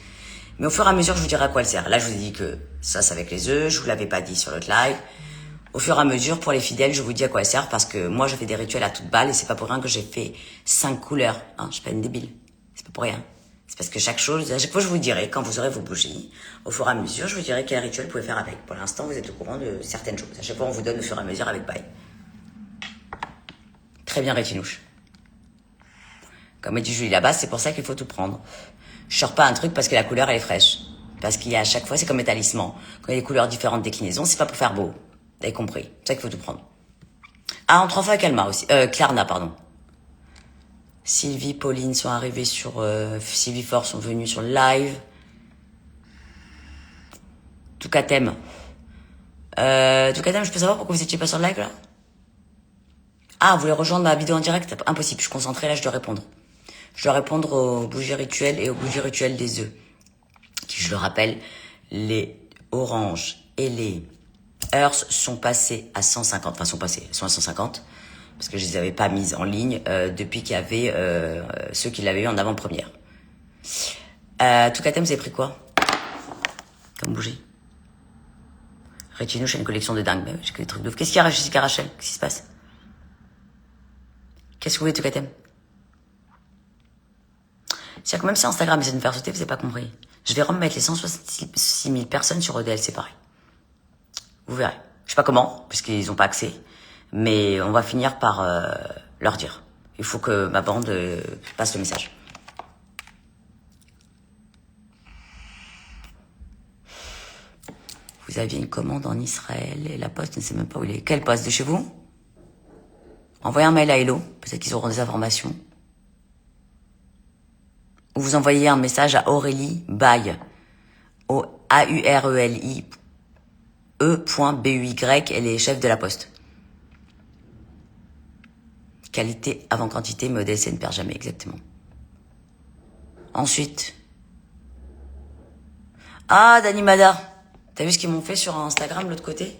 Speaker 1: Mais au fur et à mesure, je vous dirai à quoi elle sert. Là, je vous ai dit que ça, c'est avec les œufs. Je vous l'avais pas dit sur l'autre live. Au fur et à mesure, pour les fidèles, je vous dis à quoi elle sert parce que moi, je fais des rituels à toute balle et c'est pas pour rien que j'ai fait 5 couleurs. Hein, je suis pas une débile. C'est pas pour rien. C'est parce que chaque chose, à chaque fois, je vous dirai, quand vous aurez vos bougies, au fur et à mesure, je vous dirai quel rituel vous pouvez faire avec. Pour l'instant, vous êtes au courant de certaines choses. À chaque fois, on vous donne au fur et à mesure avec bail. Très bien, Rétinouche. Comme dit Julie là-bas, c'est pour ça qu'il faut tout prendre. Je sors pas un truc parce que la couleur, elle est fraîche. Parce qu'il y a à chaque fois, c'est comme les talismans. Quand il y a des couleurs différentes déclinaisons, c'est pas pour faire beau. Vous avez compris. C'est ça qu'il faut tout prendre. Ah, en 3 fois, Kalma aussi. Klarna, pardon. Sylvie, Pauline sont arrivées sur... Sylvie Fort sont venues sur le live. Toukatem. Toukatem, je peux savoir pourquoi vous étiez pas sur le live, là? Ah, vous voulez rejoindre ma vidéo en direct? Impossible, je suis concentrée, là, je dois répondre. Je dois répondre aux bougies rituelles et aux bougies rituelles des œufs. Qui, je le rappelle, les oranges et les Earth sont passés à 150. Enfin, sont à 150. Parce que je les avais pas mises en ligne depuis qu'il y avait ceux qui l'avaient eu en avant-première. Toukatem, vous avez pris quoi comme bougie? Rétinouche a une collection de dingue. J'ai que des trucs de ouf. Qu'est-ce qu'il y a, Jessica Rachel? Qu'est-ce qui se passe? Qu'est-ce que vous voulez, Toukatem? C'est-à-dire que même si Instagram essaie de me faire sauter, vous n'avez pas compris. Je vais remettre les 166 000 personnes sur EDL, c'est pareil. Vous verrez. Je sais pas comment, puisqu'ils n'ont pas accès. Mais on va finir par leur dire. Il faut que ma bande passe le message. Vous aviez une commande en Israël et la poste ne sait même pas où il est. Quelle poste? De chez vous? Envoyez un mail à Hello. Peut-être qu'ils auront des informations. Ou vous envoyez un message à Aurélie Baye. AURELI E.BUY, elle est chef de la poste. Qualité avant quantité, mais ODC ne perd jamais, exactement. Ensuite. Ah, Dani Mada. T'as vu ce qu'ils m'ont fait sur Instagram, l'autre côté?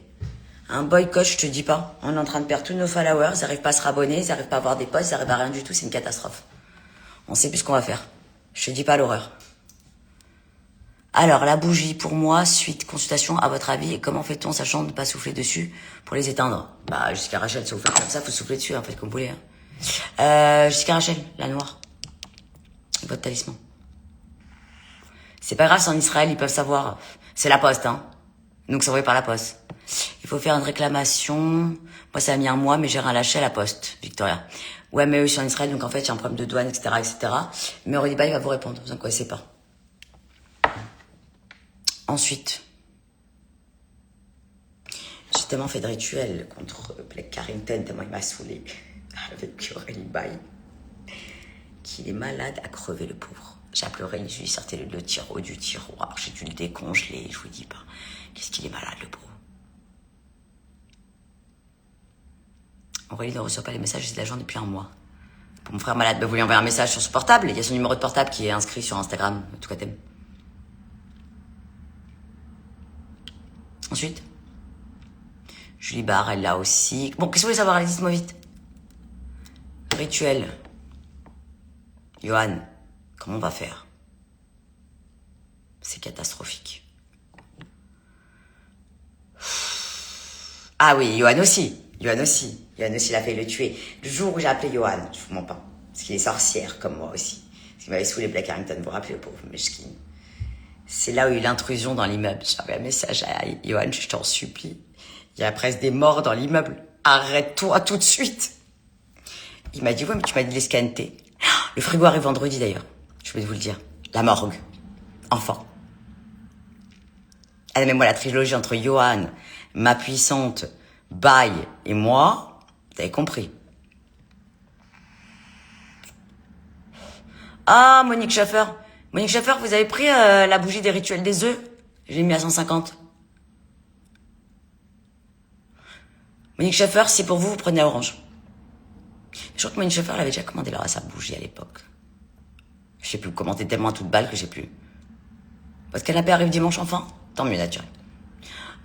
Speaker 1: Un boycott, je te dis pas. On est en train de perdre tous nos followers, ils n'arrivent pas à se rabonner, ils n'arrivent pas à avoir des posts, ils n'arrivent à rien du tout, c'est une catastrophe. On sait plus ce qu'on va faire. Je te dis pas l'horreur. Alors, la bougie, pour moi, suite consultation, à votre avis, comment fait-on, sachant ne pas souffler dessus pour les éteindre? Bah, Jessica Rachel, si vous faites comme ça, faut souffler dessus, en fait, comme vous voulez. Hein. Jessica Rachel, la noire. Votre talisman. C'est pas grave, c'est en Israël, ils peuvent savoir. C'est la poste, hein. Donc, c'est envoyé par la poste. Il faut faire une réclamation. Moi, ça a mis un mois, mais j'ai rien lâché à la poste, Victoria. Ouais, mais eux, je suis en Israël, donc en fait, il y a un problème de douane, etc., etc. Mais Aurélie Baye va vous répondre, vous inquiétez pas. Ensuite, j'ai tellement fait de rituels contre Blake Carrington, tellement il m'a saoulé avec Aurélie Baye, qu'il est malade à crever, le pauvre. J'ai appelé Aurélie, je lui ai sorti le tiroir du tiroir, j'ai dû le décongeler, je vous dis pas. Qu'est-ce qu'il est malade, le pauvre. Aurélie ne reçoit pas les messages de l'agent depuis un mois. Pour mon frère malade, vous lui envoyez un message sur son portable, il y a son numéro de portable qui est inscrit sur Instagram, Toukatem. Ensuite, Julie Barre, elle l'a aussi. Bon, qu'est-ce que vous voulez savoir? Allez, dites-moi vite. Rituel. Johan, comment on va faire? C'est catastrophique. Ah oui, Johan aussi. Johan aussi, il a fait le tuer. Le jour où j'ai appelé Johan, je vous mens pas. Parce qu'il est sorcière, comme moi aussi. Parce qu'il m'avait saoulé Blake Carrington, vous vous rappelez, le pauvre Meshkin. C'est là où il y a eu l'intrusion dans l'immeuble. J'ai envoyé un message à Johan, je t'en supplie. Il y a presque des morts dans l'immeuble. Arrête-toi tout de suite. Il m'a dit, ouais, mais tu m'as dit les scanter. Le frigo arrive vendredi d'ailleurs. Je vais vous le dire. La morgue. Enfin. Allez, mais moi, la trilogie entre Johan, ma puissante, Baye et moi, vous avez compris. Ah, Monique Schaffer. Monique Schaffer, vous avez pris la bougie des rituels des œufs? J'ai mis à 150. Monique Schaeffer, si pour vous, vous prenez la orange. Je crois que Monique Schaeffer l'avait déjà commandé là à sa bougie à l'époque. Je sais plus, commenter tellement à toute balle que je sais plus. Votre canapé arrive dimanche enfin? Tant mieux, naturel.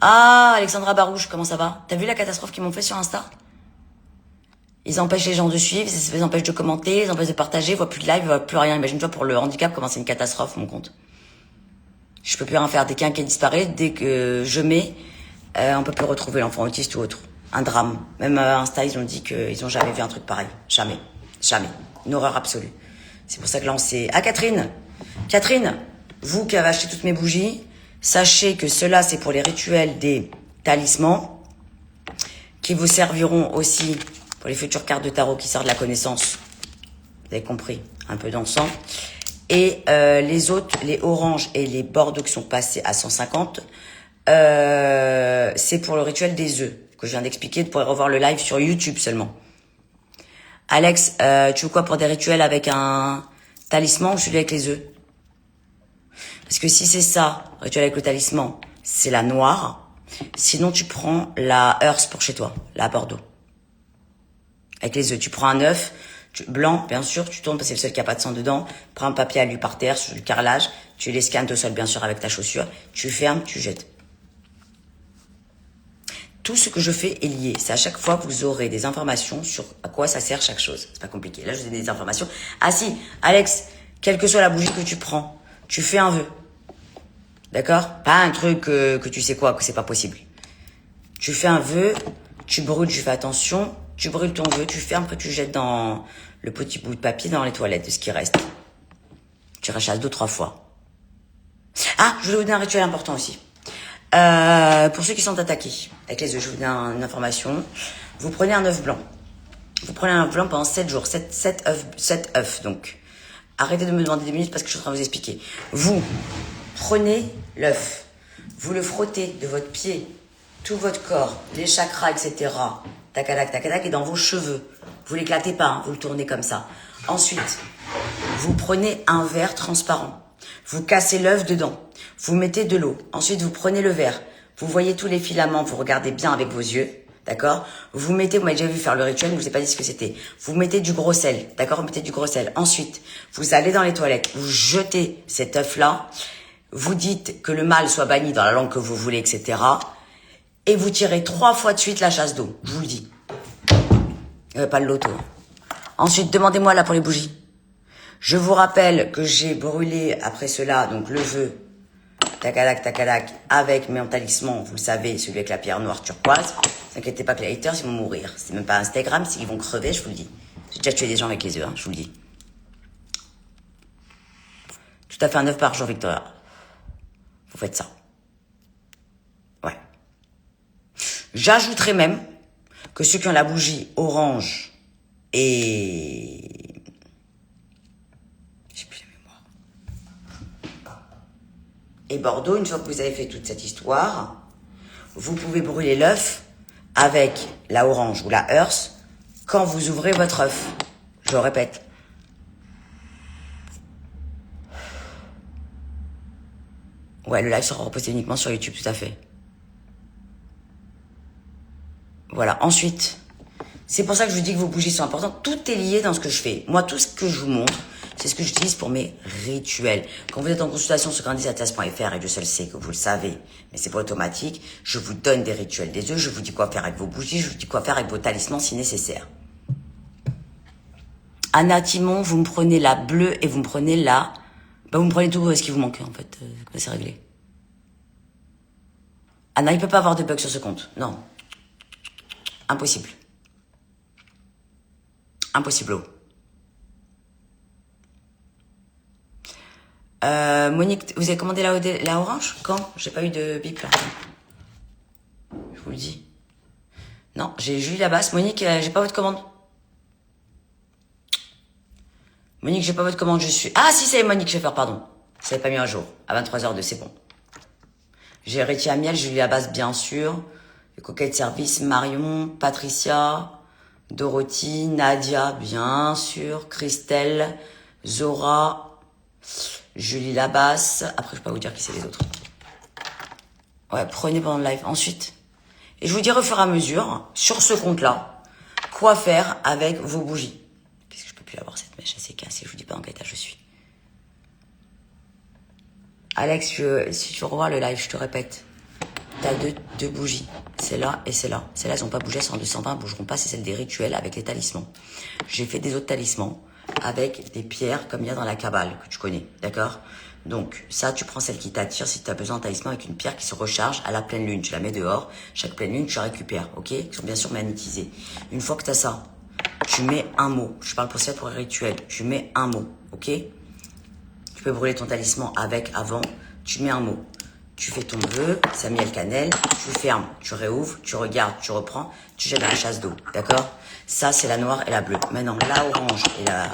Speaker 1: Ah, Alexandra Barouche, comment ça va? T'as vu la catastrophe qu'ils m'ont fait sur Insta? Ils empêchent les gens de suivre, ils empêchent de commenter, ils empêchent de partager, ils voient plus de live, ils voient plus rien. Imagine-toi pour le handicap, comment c'est une catastrophe, mon compte. Je peux plus rien faire. Dès qu'un qui disparaît, dès que je mets, on peut plus retrouver l'enfant autiste ou autre. Un drame. Même Insta, ils ont dit qu'ils ont jamais vu un truc pareil. Jamais. Jamais. Une horreur absolue. C'est pour ça que là, on s'est... Ah, Catherine! Catherine, vous qui avez acheté toutes mes bougies, sachez que cela, c'est pour les rituels des talismans, qui vous serviront aussi pour les futures cartes de tarot qui sortent de la connaissance. Vous avez compris, un peu d'encens. Et les autres, les oranges et les bordeaux qui sont passés à 150, c'est pour le rituel des œufs, que je viens d'expliquer. Vous pourrez revoir le live sur YouTube seulement. Alex, tu veux quoi pour des rituels avec un talisman ou celui avec les œufs? Parce que si c'est ça, rituel avec le talisman, c'est la noire. Sinon, tu prends la Hearst pour chez toi, la Bordeaux. Avec les œufs, tu prends un œuf blanc, bien sûr, tu tournes parce que c'est le seul qui a pas de sang dedans. Prends un papier alu par terre sur le carrelage, tu les scannes au sol, bien sûr, avec ta chaussure. Tu fermes, tu jettes. Tout ce que je fais est lié. C'est à chaque fois que vous aurez des informations sur à quoi ça sert chaque chose. C'est pas compliqué. Là, je vous ai des informations. Ah si, Alex, quelle que soit la bougie que tu prends, tu fais un vœu. D'accord? Pas un truc que tu sais quoi, que c'est pas possible. Tu fais un vœu, tu brûles, tu fais attention, tu brûles ton vœu, tu fermes, après tu jettes dans le petit bout de papier dans les toilettes de ce qui reste. Tu rachasses 2-3 fois. Ah, je voulais vous donner un rituel important aussi. Pour ceux qui sont attaqués avec les œufs, je vous donne une information. Vous prenez un œuf blanc. Vous prenez un œuf blanc pendant 7 jours. 7 œufs, donc. Arrêtez de me demander des minutes parce que je suis en train de vous expliquer. Vous prenez l'œuf. Vous le frottez de votre pied, tout votre corps, les chakras, etc. Tacadac, tacadac, et dans vos cheveux. Vous l'éclatez pas, hein, vous le tournez comme ça. Ensuite, vous prenez un verre transparent. Vous cassez l'œuf dedans. Vous mettez de l'eau. Ensuite, vous prenez le verre. Vous voyez tous les filaments. Vous regardez bien avec vos yeux. D'accord? Vous mettez, vous m'avez déjà vu faire le rituel, mais je vous ai pas dit ce que c'était. Vous mettez du gros sel. D'accord? Vous mettez du gros sel. Ensuite, vous allez dans les toilettes. Vous jetez cet œuf-là. Vous dites que le mal soit banni dans la langue que vous voulez, etc. Et vous tirez 3 fois de suite la chasse d'eau. Je vous le dis. Pas le loto. Ensuite, demandez-moi là pour les bougies. Je vous rappelle que j'ai brûlé après cela, donc le vœu, tacadac, avec mes talismans, vous le savez, celui avec la pierre noire turquoise. Ne vous inquiétez pas que les haters, ils vont mourir. C'est même pas Instagram, c'est qu'ils vont crever, je vous le dis. J'ai déjà tué des gens avec les œufs, hein, je vous le dis. Tout à fait un œuf par jour, Victoria. Vous faites ça. Ouais. J'ajouterai même que ceux qui ont la bougie orange et... et Bordeaux, une fois que vous avez fait toute cette histoire, vous pouvez brûler l'œuf avec la orange ou la Hearst quand vous ouvrez votre œuf. Je le répète. Ouais, le live sera reposté uniquement sur YouTube, tout à fait. Voilà, ensuite, c'est pour ça que je vous dis que vos bougies sont importantes. Tout est lié dans ce que je fais. Moi, tout ce que je vous montre, c'est ce que j'utilise pour mes rituels. Quand vous êtes en consultation sur candiceatlas.fr, et Dieu seul sait que vous le savez, mais c'est pas automatique, je vous donne des rituels des œufs, je vous dis quoi faire avec vos bougies, je vous dis quoi faire avec vos talismans si nécessaire. Anna Timon, vous me prenez la bleue et vous me prenez la... Bah, vous me prenez tout ce qui vous manque, en fait. C'est réglé. Anna, il peut pas avoir de bug sur ce compte. Non. Impossible. Impossible. Monique, vous avez commandé la orange? Quand? J'ai pas eu de bip là. Je vous le dis. Non, j'ai Julie Labasse. Monique, j'ai pas votre commande. Monique, j'ai pas votre commande, je suis... Ah si, c'est Monique Schaeffer, pardon. Ça n'avait pas mis un jour. À 23h02, c'est bon. J'ai Réti Amiel, Julie Labasse, bien sûr. Les coquettes service, Marion, Patricia, Dorothy, Nadia, bien sûr. Christelle, Zora, Julie Labasse. Après, je peux pas vous dire qui c'est les autres. Ouais, prenez pendant le live. Ensuite, Et je vous dirai au fur et à mesure, sur ce compte-là, quoi faire avec vos bougies. Qu'est-ce que je peux plus avoir cette mèche, elle s'est cassée, je vous dis pas dans quel état je suis. Alex, si tu revois le live, je te répète, t'as deux bougies. C'est là et c'est là. Celles-là, elles n'ont pas bougé, elles sont en 220, elles bougeront pas, c'est celle des rituels avec les talismans. J'ai fait des autres talismans avec des pierres comme il y a dans la Kabbale, que tu connais, d'accord? Donc, ça, tu prends celle qui t'attire si tu as besoin d'un talisman avec une pierre qui se recharge à la pleine lune. Tu la mets dehors, chaque pleine lune, tu la récupères, ok? Qui sont bien sûr magnétisées. Une fois que tu as ça, tu mets un mot. Je parle pour ça pour les rituels. Tu mets un mot, ok? Tu peux brûler ton talisman avec, avant. Tu mets un mot. Tu fais ton vœu, ça miel cannelle, tu fermes, tu réouvres, tu regardes, tu reprends, tu jettes dans la chasse d'eau, d'accord? Ça, c'est la noire et la bleue. Maintenant, la orange et la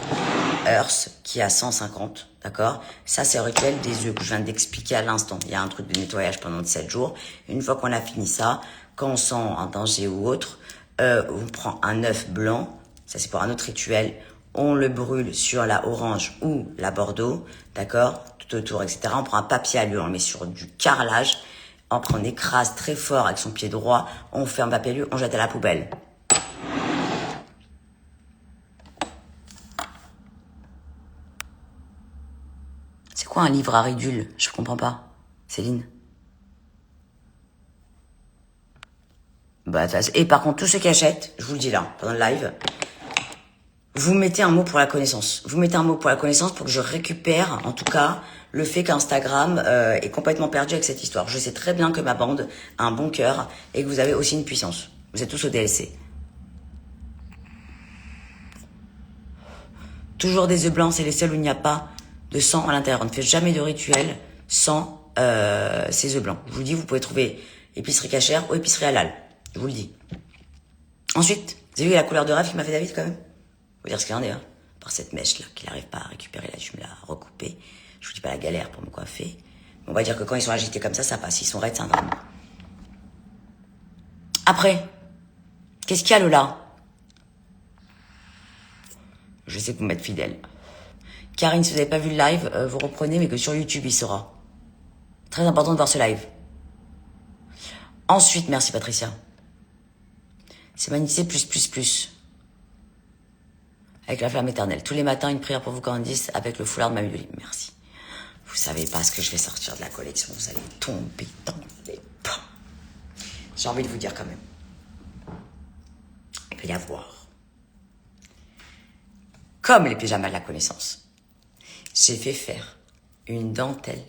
Speaker 1: Earth, qui a 150, d'accord? Ça, c'est le rituel des œufs que je viens d'expliquer à l'instant. Il y a un truc de nettoyage pendant 7 jours. Une fois qu'on a fini ça, quand on sent un danger ou autre, on prend un œuf blanc, ça c'est pour un autre rituel, on le brûle sur la orange ou la bordeaux, d'accord? Tout autour, etc. On prend un papier alu, on le met sur du carrelage, après on écrase très fort avec son pied droit, on ferme le papier alu, on jette à la poubelle. C'est quoi un livre à ridule? Je comprends pas. Céline? Bah, et par contre, tous ceux qui achètent, je vous le dis là, pendant le live, vous mettez un mot pour la connaissance. Vous mettez un mot pour la connaissance pour que je récupère, en tout cas, le fait qu'Instagram est complètement perdu avec cette histoire. Je sais très bien que ma bande a un bon cœur et que vous avez aussi une puissance. Vous êtes tous au DLC. Toujours des œufs blancs, c'est les seuls où il n'y a pas de sang à l'intérieur. On ne fait jamais de rituel sans ces œufs blancs. Je vous le dis, vous pouvez trouver épicerie cachère ou épicerie halal. Je vous le dis. Ensuite, vous avez vu la couleur de rêve qui m'a fait David quand même? Faut dire ce qu'il en est, hein. Par cette mèche-là qu'il n'arrive pas à récupérer, là, je me la recouper. Je vous dis pas la galère pour me coiffer. Mais on va dire que quand ils sont agités comme ça passe. S'ils sont raides, c'est un drame. Après, qu'est-ce qu'il y a, Lola? Je sais que vous m'êtes fidèle. Karine, si vous n'avez pas vu le live, vous reprenez, mais que sur YouTube, il sera. Très important de voir ce live. Ensuite, merci Patricia. C'est magnétisé plus. Avec la flamme éternelle. Tous les matins, une prière pour vous, Candice, avec le foulard de Mamie Dolly. Merci. Vous savez pas ce que je vais sortir de la collection. Vous allez tomber dans les pommes. J'ai envie de vous dire quand même. Il peut y avoir. Comme les pyjamas de la connaissance. J'ai fait faire une dentelle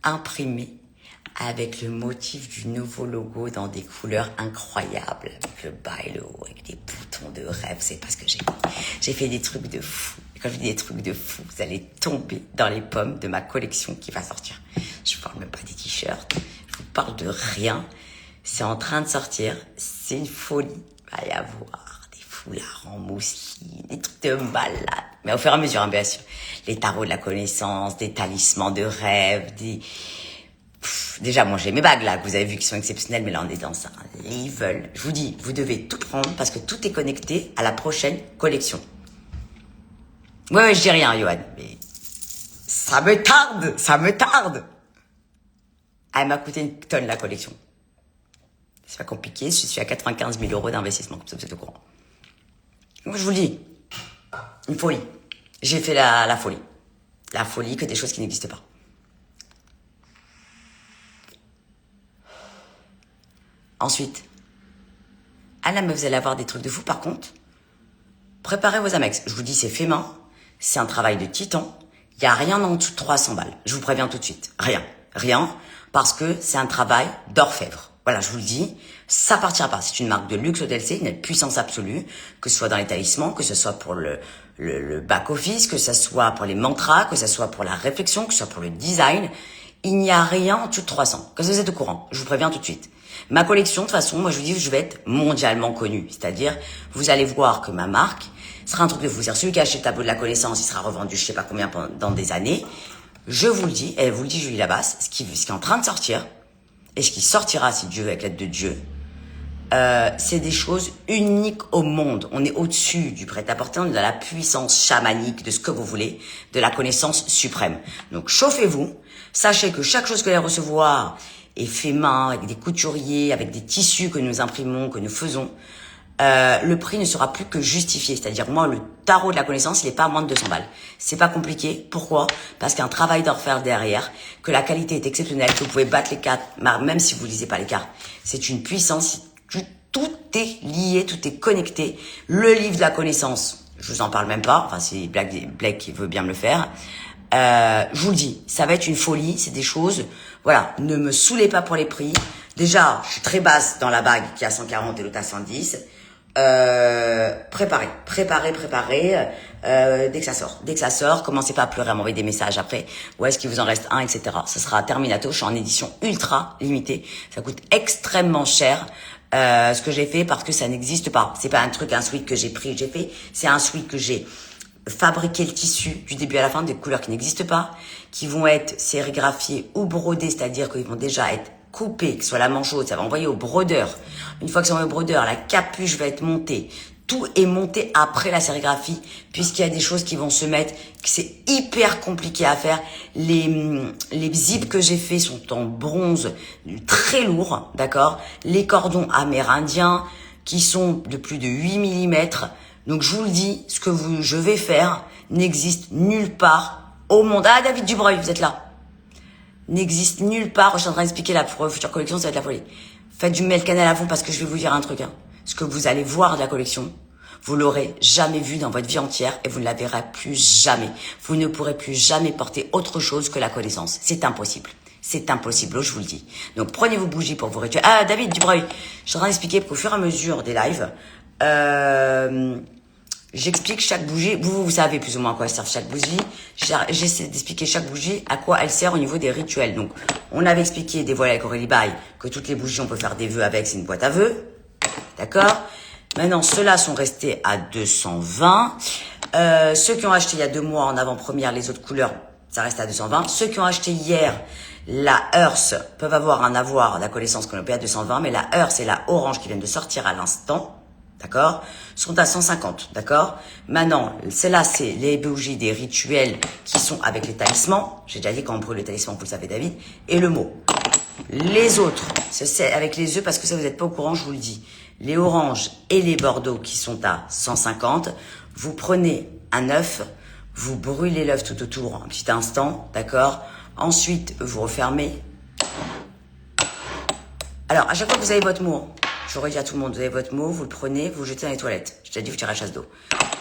Speaker 1: imprimée avec le motif du nouveau logo dans des couleurs incroyables, avec le bas et le haut, avec des boutons de rêve, c'est pas ce que j'ai fait. J'ai fait des trucs de fou. Et quand je dis des trucs de fou, vous allez tomber dans les pommes de ma collection qui va sortir. Je vous parle même pas des t-shirts, je vous parle de rien. C'est en train de sortir, c'est une folie. Il va y avoir des foulards en mousseline, des trucs de malade. Mais au fur et à mesure, hein, bien sûr. Les tarots de la connaissance, des talismans de rêve, déjà, moi, j'ai mes bagues, là, que vous avez vu qui sont exceptionnelles, mais là, on est dans ça. Ils veulent. Je vous dis, vous devez tout prendre parce que tout est connecté à la prochaine collection. Ouais, je dis rien, Johan, mais ça me tarde. Elle m'a coûté une tonne, la collection. C'est pas compliqué, je suis à 95 000 € d'investissement, comme ça, vous êtes au courant. Donc, je vous le dis, une folie. J'ai fait la folie. La folie que des choses qui n'existent pas. Ensuite, Anna, mais vous allez avoir des trucs de fou. Par contre, préparez vos Amex. Je vous dis, c'est fait main. C'est un travail de titan. Il n'y a rien en dessous de 300 balles. Je vous préviens tout de suite. Rien. Parce que c'est un travail d'orfèvre. Voilà, je vous le dis. Ça partira pas. C'est une marque de luxe au DLC, une puissance absolue. Que ce soit dans les talismans, que ce soit pour le back-office, que ce soit pour les mantras, que ce soit pour la réflexion, que ce soit pour le design. Il n'y a rien en dessous de 300. Comme ça, vous êtes au courant. Je vous préviens tout de suite. Ma collection, de toute façon, moi je vous dis, je vais être mondialement connue. C'est-à-dire, vous allez voir que ma marque sera un truc de fou. C'est-à-dire, celui qui a acheté le tableau de la connaissance, il sera revendu je sais pas combien dans des années. Je vous le dis, et vous le dit Julie Labasse, ce qui est en train de sortir, et ce qui sortira, si Dieu, avec l'aide de Dieu, c'est des choses uniques au monde. On est au-dessus du prêt-à-porter, on est dans la puissance chamanique, de ce que vous voulez, de la connaissance suprême. Donc, chauffez-vous. Sachez que chaque chose que vous allez recevoir est fait main, avec des couturiers, avec des tissus que nous imprimons, que nous faisons, le prix ne sera plus que justifié. C'est-à-dire, moi, le tarot de la connaissance, il n'est pas à moins de 200 balles. C'est pas compliqué. Pourquoi? Parce qu'il y a un travail d'orfèvre derrière, que la qualité est exceptionnelle, que vous pouvez battre les cartes, même si vous lisez pas les cartes. C'est une puissance. Tout est lié, tout est connecté. Le livre de la connaissance, je vous en parle même pas. Enfin, c'est Blake qui veut bien me le faire. Je vous le dis, ça va être une folie. C'est des choses. Voilà, ne me saoulez pas pour les prix. Déjà, je suis très basse dans la bague qui est à 140 et l'autre à 110. Préparez. Dès que ça sort, commencez pas à pleurer, à m'envoyer des messages après. Où est-ce qu'il vous en reste un, etc. Ça sera terminato. Je suis en édition ultra limitée. Ça coûte extrêmement cher. Ce que j'ai fait parce que ça n'existe pas. C'est pas un sweat que j'ai pris, j'ai fait. C'est un sweat que j'ai fabriqué le tissu du début à la fin, des couleurs qui n'existent pas, qui vont être sérigraphiées ou brodées, c'est-à-dire qu'ils vont déjà être coupés, que ce soit la manche haute, ça va envoyer au brodeur. Une fois que c'est envoyé au brodeur, la capuche va être montée. Tout est monté après la sérigraphie, puisqu'il y a des choses qui vont se mettre, que c'est hyper compliqué à faire. Les zips que j'ai fait sont en bronze, très lourd, d'accord? Les cordons amérindiens, qui sont de plus de 8 mm. Donc, je vous le dis, ce que je vais faire n'existe nulle part au monde. Ah, David Dubreuil, vous êtes là. N'existe nulle part. Je suis en train d'expliquer la future collection, ça va être la folie. Faites du mail canal à fond parce que je vais vous dire un truc, hein. Ce que vous allez voir de la collection, vous l'aurez jamais vu dans votre vie entière et vous ne la verrez plus jamais. Vous ne pourrez plus jamais porter autre chose que la connaissance. C'est impossible. C'est impossible, je vous le dis. Donc, prenez vos bougies pour vos rituels. Ah, David Dubreuil, je suis en train d'expliquer qu'au fur et à mesure des lives, j'explique chaque bougie. Vous savez plus ou moins à quoi sert chaque bougie. J'essaie d'expliquer chaque bougie à quoi elle sert au niveau des rituels. Donc, on avait expliqué des voiles avec Aurélie Baye que toutes les bougies, on peut faire des vœux avec, c'est une boîte à vœux. D'accord? Maintenant, ceux-là sont restés à 220. Ceux qui ont acheté il y a 2 mois en avant-première, les autres couleurs, ça reste à 220. Ceux qui ont acheté hier, la Earth, peuvent avoir un avoir, la connaissance qu'on paye à 220, mais la Earth et la Orange qui viennent de sortir à l'instant, d'accord, sont à 150, d'accord. Maintenant, celle-là, c'est les bougies des rituels qui sont avec les talismans. J'ai déjà dit quand on brûle les talismans, vous le savez, David. Et le mot. Les autres, c'est avec les œufs, parce que ça, vous n'êtes pas au courant, je vous le dis. Les oranges et les bordeaux qui sont à 150, vous prenez un œuf, vous brûlez l'œuf tout autour un petit instant, d'accord. Ensuite, vous refermez. Alors, à chaque fois que vous avez votre mot, j'aurais dit à tout le monde, vous avez votre mot, vous le prenez, vous le jetez dans les toilettes. Je t'ai dit, vous tirez la chasse d'eau.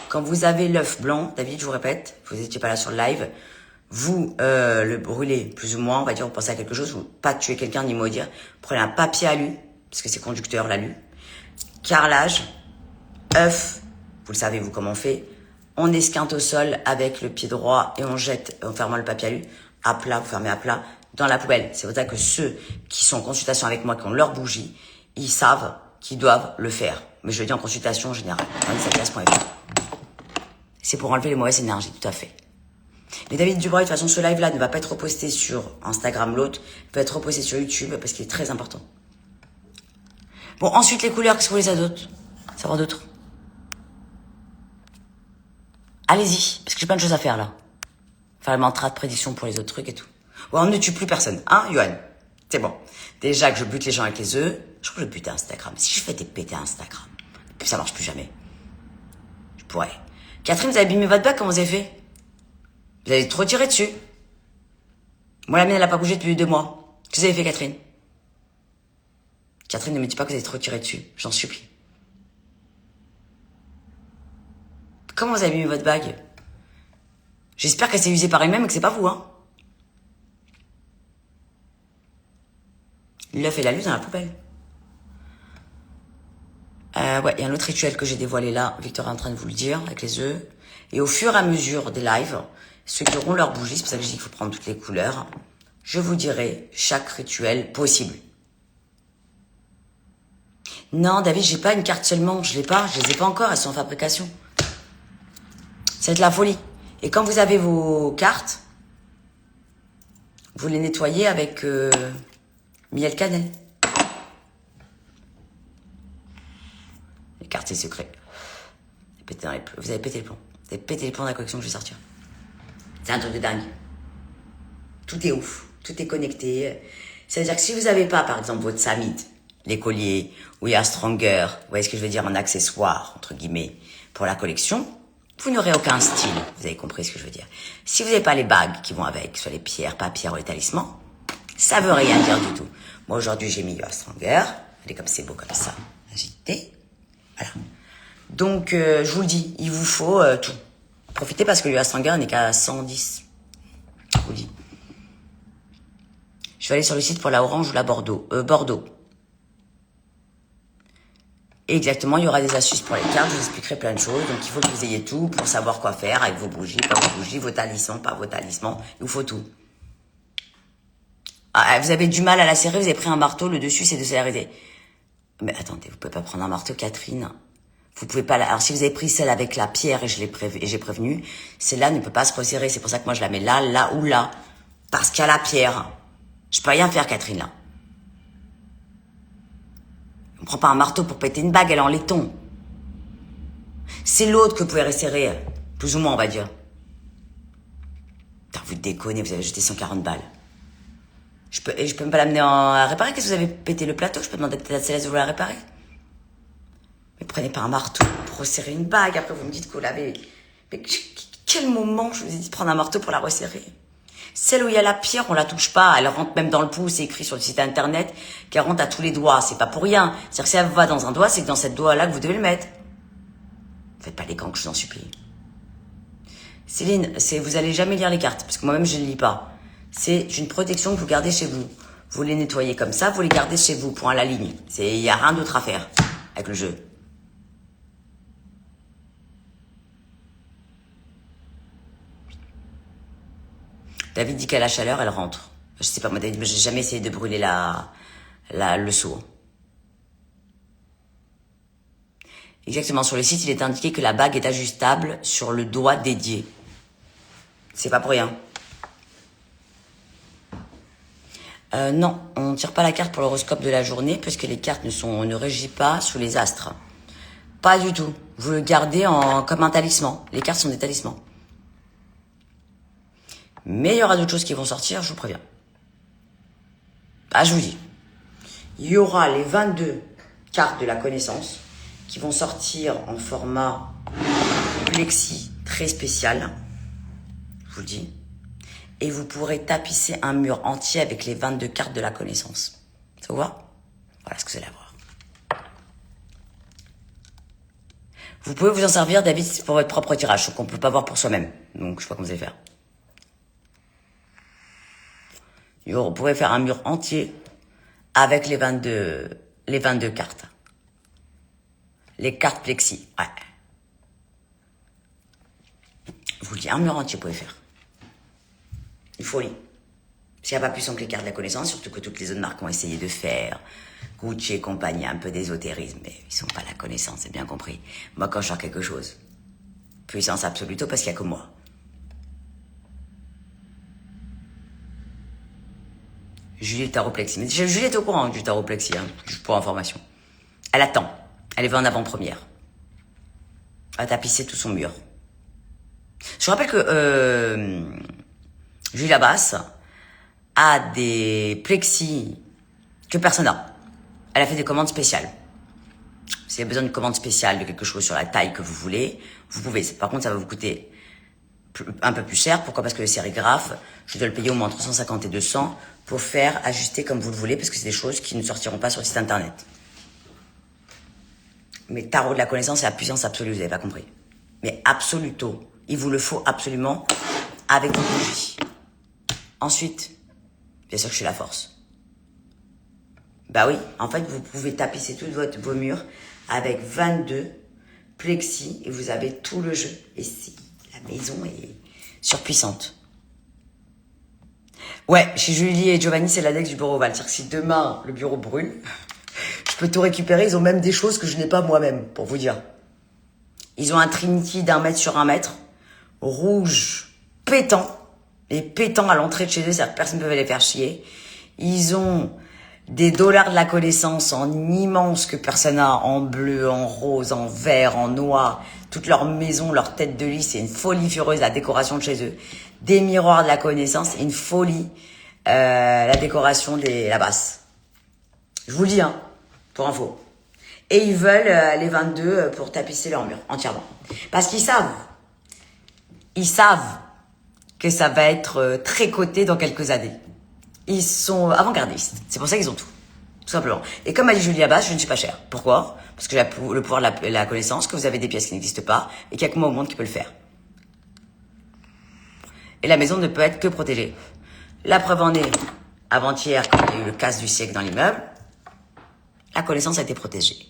Speaker 1: Quand vous avez l'œuf blanc, David, je vous répète, vous n'étiez pas là sur le live, vous le brûlez plus ou moins, on va dire, vous pensez à quelque chose, vous pas tuer quelqu'un ni maudire. Prenez un papier alu, parce que c'est conducteur l'alu, carrelage, œuf, vous le savez vous comment on fait, on esquinte au sol avec le pied droit et on jette, en fermant le papier alu, à plat, vous fermez à plat, dans la poubelle. C'est pour ça que ceux qui sont en consultation avec moi, qui ont leur bougie, ils savent qu'ils doivent le faire. Mais je le dis en consultation générale, c'est pour enlever les mauvaises énergies, tout à fait. Mais David Dubreuil, de toute façon, ce live-là ne va pas être reposté sur Instagram, l'autre peut être reposté sur YouTube parce qu'il est très important. Bon, ensuite, les couleurs, qu'est-ce que vous voulez savoir d'autres? Allez-y, parce que j'ai plein de choses à faire, là. Faire le mantra de prédiction pour les autres trucs et tout. Ouais, on ne tue plus personne, hein, Yoann? C'est bon. Déjà que je bute les gens avec les œufs, je crois que je bute Instagram. Si je fais des péter Instagram, puis ça marche plus jamais. Je pourrais. Catherine, vous avez abîmé votre bac, comment vous avez fait? Vous avez trop tiré dessus. Moi, la mienne, elle a pas bougé depuis 2 mois. Qu'est-ce que vous avez fait, Catherine? Catherine, ne me dis pas que vous avez trop tiré dessus. J'en supplie. Comment vous avez mis votre bague? J'espère qu'elle s'est usée par elle-même et que c'est pas vous, hein. L'œuf et la lune dans la poubelle. Ouais, il y a un autre rituel que j'ai dévoilé là. Victor est en train de vous le dire, avec les œufs. Et au fur et à mesure des lives, ceux qui auront leur bougie, c'est pour ça que je dis qu'il faut prendre toutes les couleurs, je vous dirai chaque rituel possible. Non, David, j'ai pas une carte seulement. Je l'ai pas. Je les ai pas encore. Elles sont en fabrication. C'est de la folie. Et quand vous avez vos cartes, vous les nettoyez avec miel cannelle. Les cartes, c'est secret. Vous avez pété le plomb. Vous avez pété le plomb de la collection que je vais sortir. C'est un truc de dingue. Tout est ouf. Tout est connecté. C'est-à-dire que si vous n'avez pas, par exemple, votre Samit, les colliers, ou il y a Stronger, vous voyez ce que je veux dire, en accessoire, entre guillemets, pour la collection, vous n'aurez aucun style. Vous avez compris ce que je veux dire. Si vous n'avez pas les bagues qui vont avec, soit les pierres, pas pierres ou les talismans, ça veut rien dire du tout. Moi, aujourd'hui, j'ai mis You Are Stronger. Regardez comme c'est beau comme ça. Agité. Voilà. Donc, je vous le dis, il vous faut tout. Profitez parce que You Are Stronger n'est qu'à 110. Je vous le dis. Je vais aller sur le site pour la orange ou la Bordeaux. Bordeaux. Et exactement, il y aura des astuces pour les cartes, je vous expliquerai plein de choses. Donc, il faut que vous ayez tout pour savoir quoi faire avec vos bougies, pas vos bougies, vos talismans, pas vos talismans. Il vous faut tout. Ah, vous avez du mal à la serrer, vous avez pris un marteau, le dessus, c'est de serrer. Mais attendez, vous pouvez pas prendre un marteau, Catherine. Vous pouvez pas. Alors, si vous avez pris celle avec la pierre et j'ai prévenu, celle-là ne peut pas se resserrer. C'est pour ça que moi, je la mets là, là ou là. Parce qu'il y a la pierre. Je peux rien faire, Catherine, là. On prend pas un marteau pour péter une bague, elle est en laiton. C'est l'autre que vous pouvez resserrer, plus ou moins, on va dire. Putain, vous déconnez, vous avez jeté 140 balles. Je peux me pas l'amener à réparer. Qu'est-ce que vous avez pété le plateau? Je peux demander peut-être à Céleste de vous la réparer. Mais prenez pas un marteau pour resserrer une bague. Après, vous me dites que vous l'avez... Mais quel moment je vous ai dit de prendre un marteau pour la resserrer? Celle où il y a la pierre, on la touche pas. Elle rentre même dans le pouce, c'est écrit sur le site internet qu'elle rentre à tous les doigts. C'est pas pour rien. C'est-à-dire que si elle va dans un doigt, c'est que dans cette doigt-là que vous devez le mettre. Faites pas les gants, que je vous en supplie. Céline, vous allez jamais lire les cartes, parce que moi-même je ne les lis pas. C'est une protection que vous gardez chez vous. Vous les nettoyez comme ça, vous les gardez chez vous, point à la ligne. Il y a rien d'autre à faire avec le jeu. David dit qu'à la chaleur, elle rentre. Je sais pas, moi, David, mais j'ai jamais essayé de brûler le seau. Exactement, sur le site, il est indiqué que la bague est ajustable sur le doigt dédié. C'est pas pour rien. Non, on ne tire pas la carte pour l'horoscope de la journée, puisque les cartes ne régissent pas sous les astres. Pas du tout. Vous le gardez comme un talisman. Les cartes sont des talismans. Mais il y aura d'autres choses qui vont sortir, je vous préviens. Ah, je vous dis. Il y aura les 22 cartes de la connaissance qui vont sortir en format plexi très spécial. Je vous le dis. Et vous pourrez tapisser un mur entier avec les 22 cartes de la connaissance. Ça vous va? Voilà ce que vous allez avoir. Vous pouvez vous en servir, David, pour votre propre tirage, sauf qu'on ne peut pas voir pour soi-même. Donc, je sais pas comment vous allez faire. Vous pouvez faire un mur entier avec les 22 cartes. Les cartes plexi, ouais. Je vous le dis, un mur entier, vous pouvez faire. Une folie. S'il n'y a pas plus simple que les cartes de la connaissance, surtout que toutes les autres marques ont essayé de faire. Gucci et compagnie, un peu d'ésotérisme, mais ils sont pas la connaissance, c'est bien compris. Moi, quand je sors quelque chose, puissance absolue, parce qu'il n'y a que moi. Julie Taroplexi. Mais Julie est au courant du Taroplexi, hein, juste pour information. Elle attend. Elle va en avant-première. Elle a tapissé tout son mur. Je vous rappelle que Julie Labasse a des plexis que personne n'a. Elle a fait des commandes spéciales. Si vous avez besoin d'une commande spéciale de quelque chose sur la taille que vous voulez, vous pouvez. Par contre, ça va vous coûter un peu plus cher. Pourquoi? Parce que le sérigraphe, je dois le payer au moins 350 et 200 pour faire ajuster comme vous le voulez, parce que c'est des choses qui ne sortiront pas sur le site internet. Mais tarot de la connaissance, c'est la puissance absolue, vous n'avez pas compris. Mais absoluto, il vous le faut absolument avec vos bougies. Ensuite, bien sûr que je suis la force. Bah oui, en fait, vous pouvez tapisser tous vos murs avec 22 plexis et vous avez tout le jeu. Et si la maison est surpuissante. Ouais, chez Julie et Giovanni, c'est l'index du bureau ovale. C'est-à-dire que si demain, le bureau brûle, je peux tout récupérer. Ils ont même des choses que je n'ai pas moi-même, pour vous dire. Ils ont un Trinity d'1 mètre sur 1 mètre, rouge, pétant, et pétant à l'entrée de chez eux, c'est-à-dire que personne ne peut les faire chier. Ils ont des dollars de la connaissance en immense que personne n'a, en bleu, en rose, en vert, en noir. Toute leur maison, leur tête de lit, c'est une folie furieuse, la décoration de chez eux. Des miroirs de la connaissance, une folie. la décoration la basse. Je vous le dis, hein, pour info. Et ils veulent les 22 pour tapisser leur mur entièrement. Parce qu'ils savent que ça va être très coté dans quelques années. Ils sont avant-gardistes. C'est pour ça qu'ils ont tout. Tout simplement. Et comme a dit Julie Abbas, je ne suis pas chère. Pourquoi? Parce que j'ai le pouvoir de la connaissance, que vous avez des pièces qui n'existent pas, et qu'il n'y a que moi au monde qui peut le faire. Et la maison ne peut être que protégée. La preuve en est, avant-hier, quand il y a eu le casse du siècle dans l'immeuble, la connaissance a été protégée.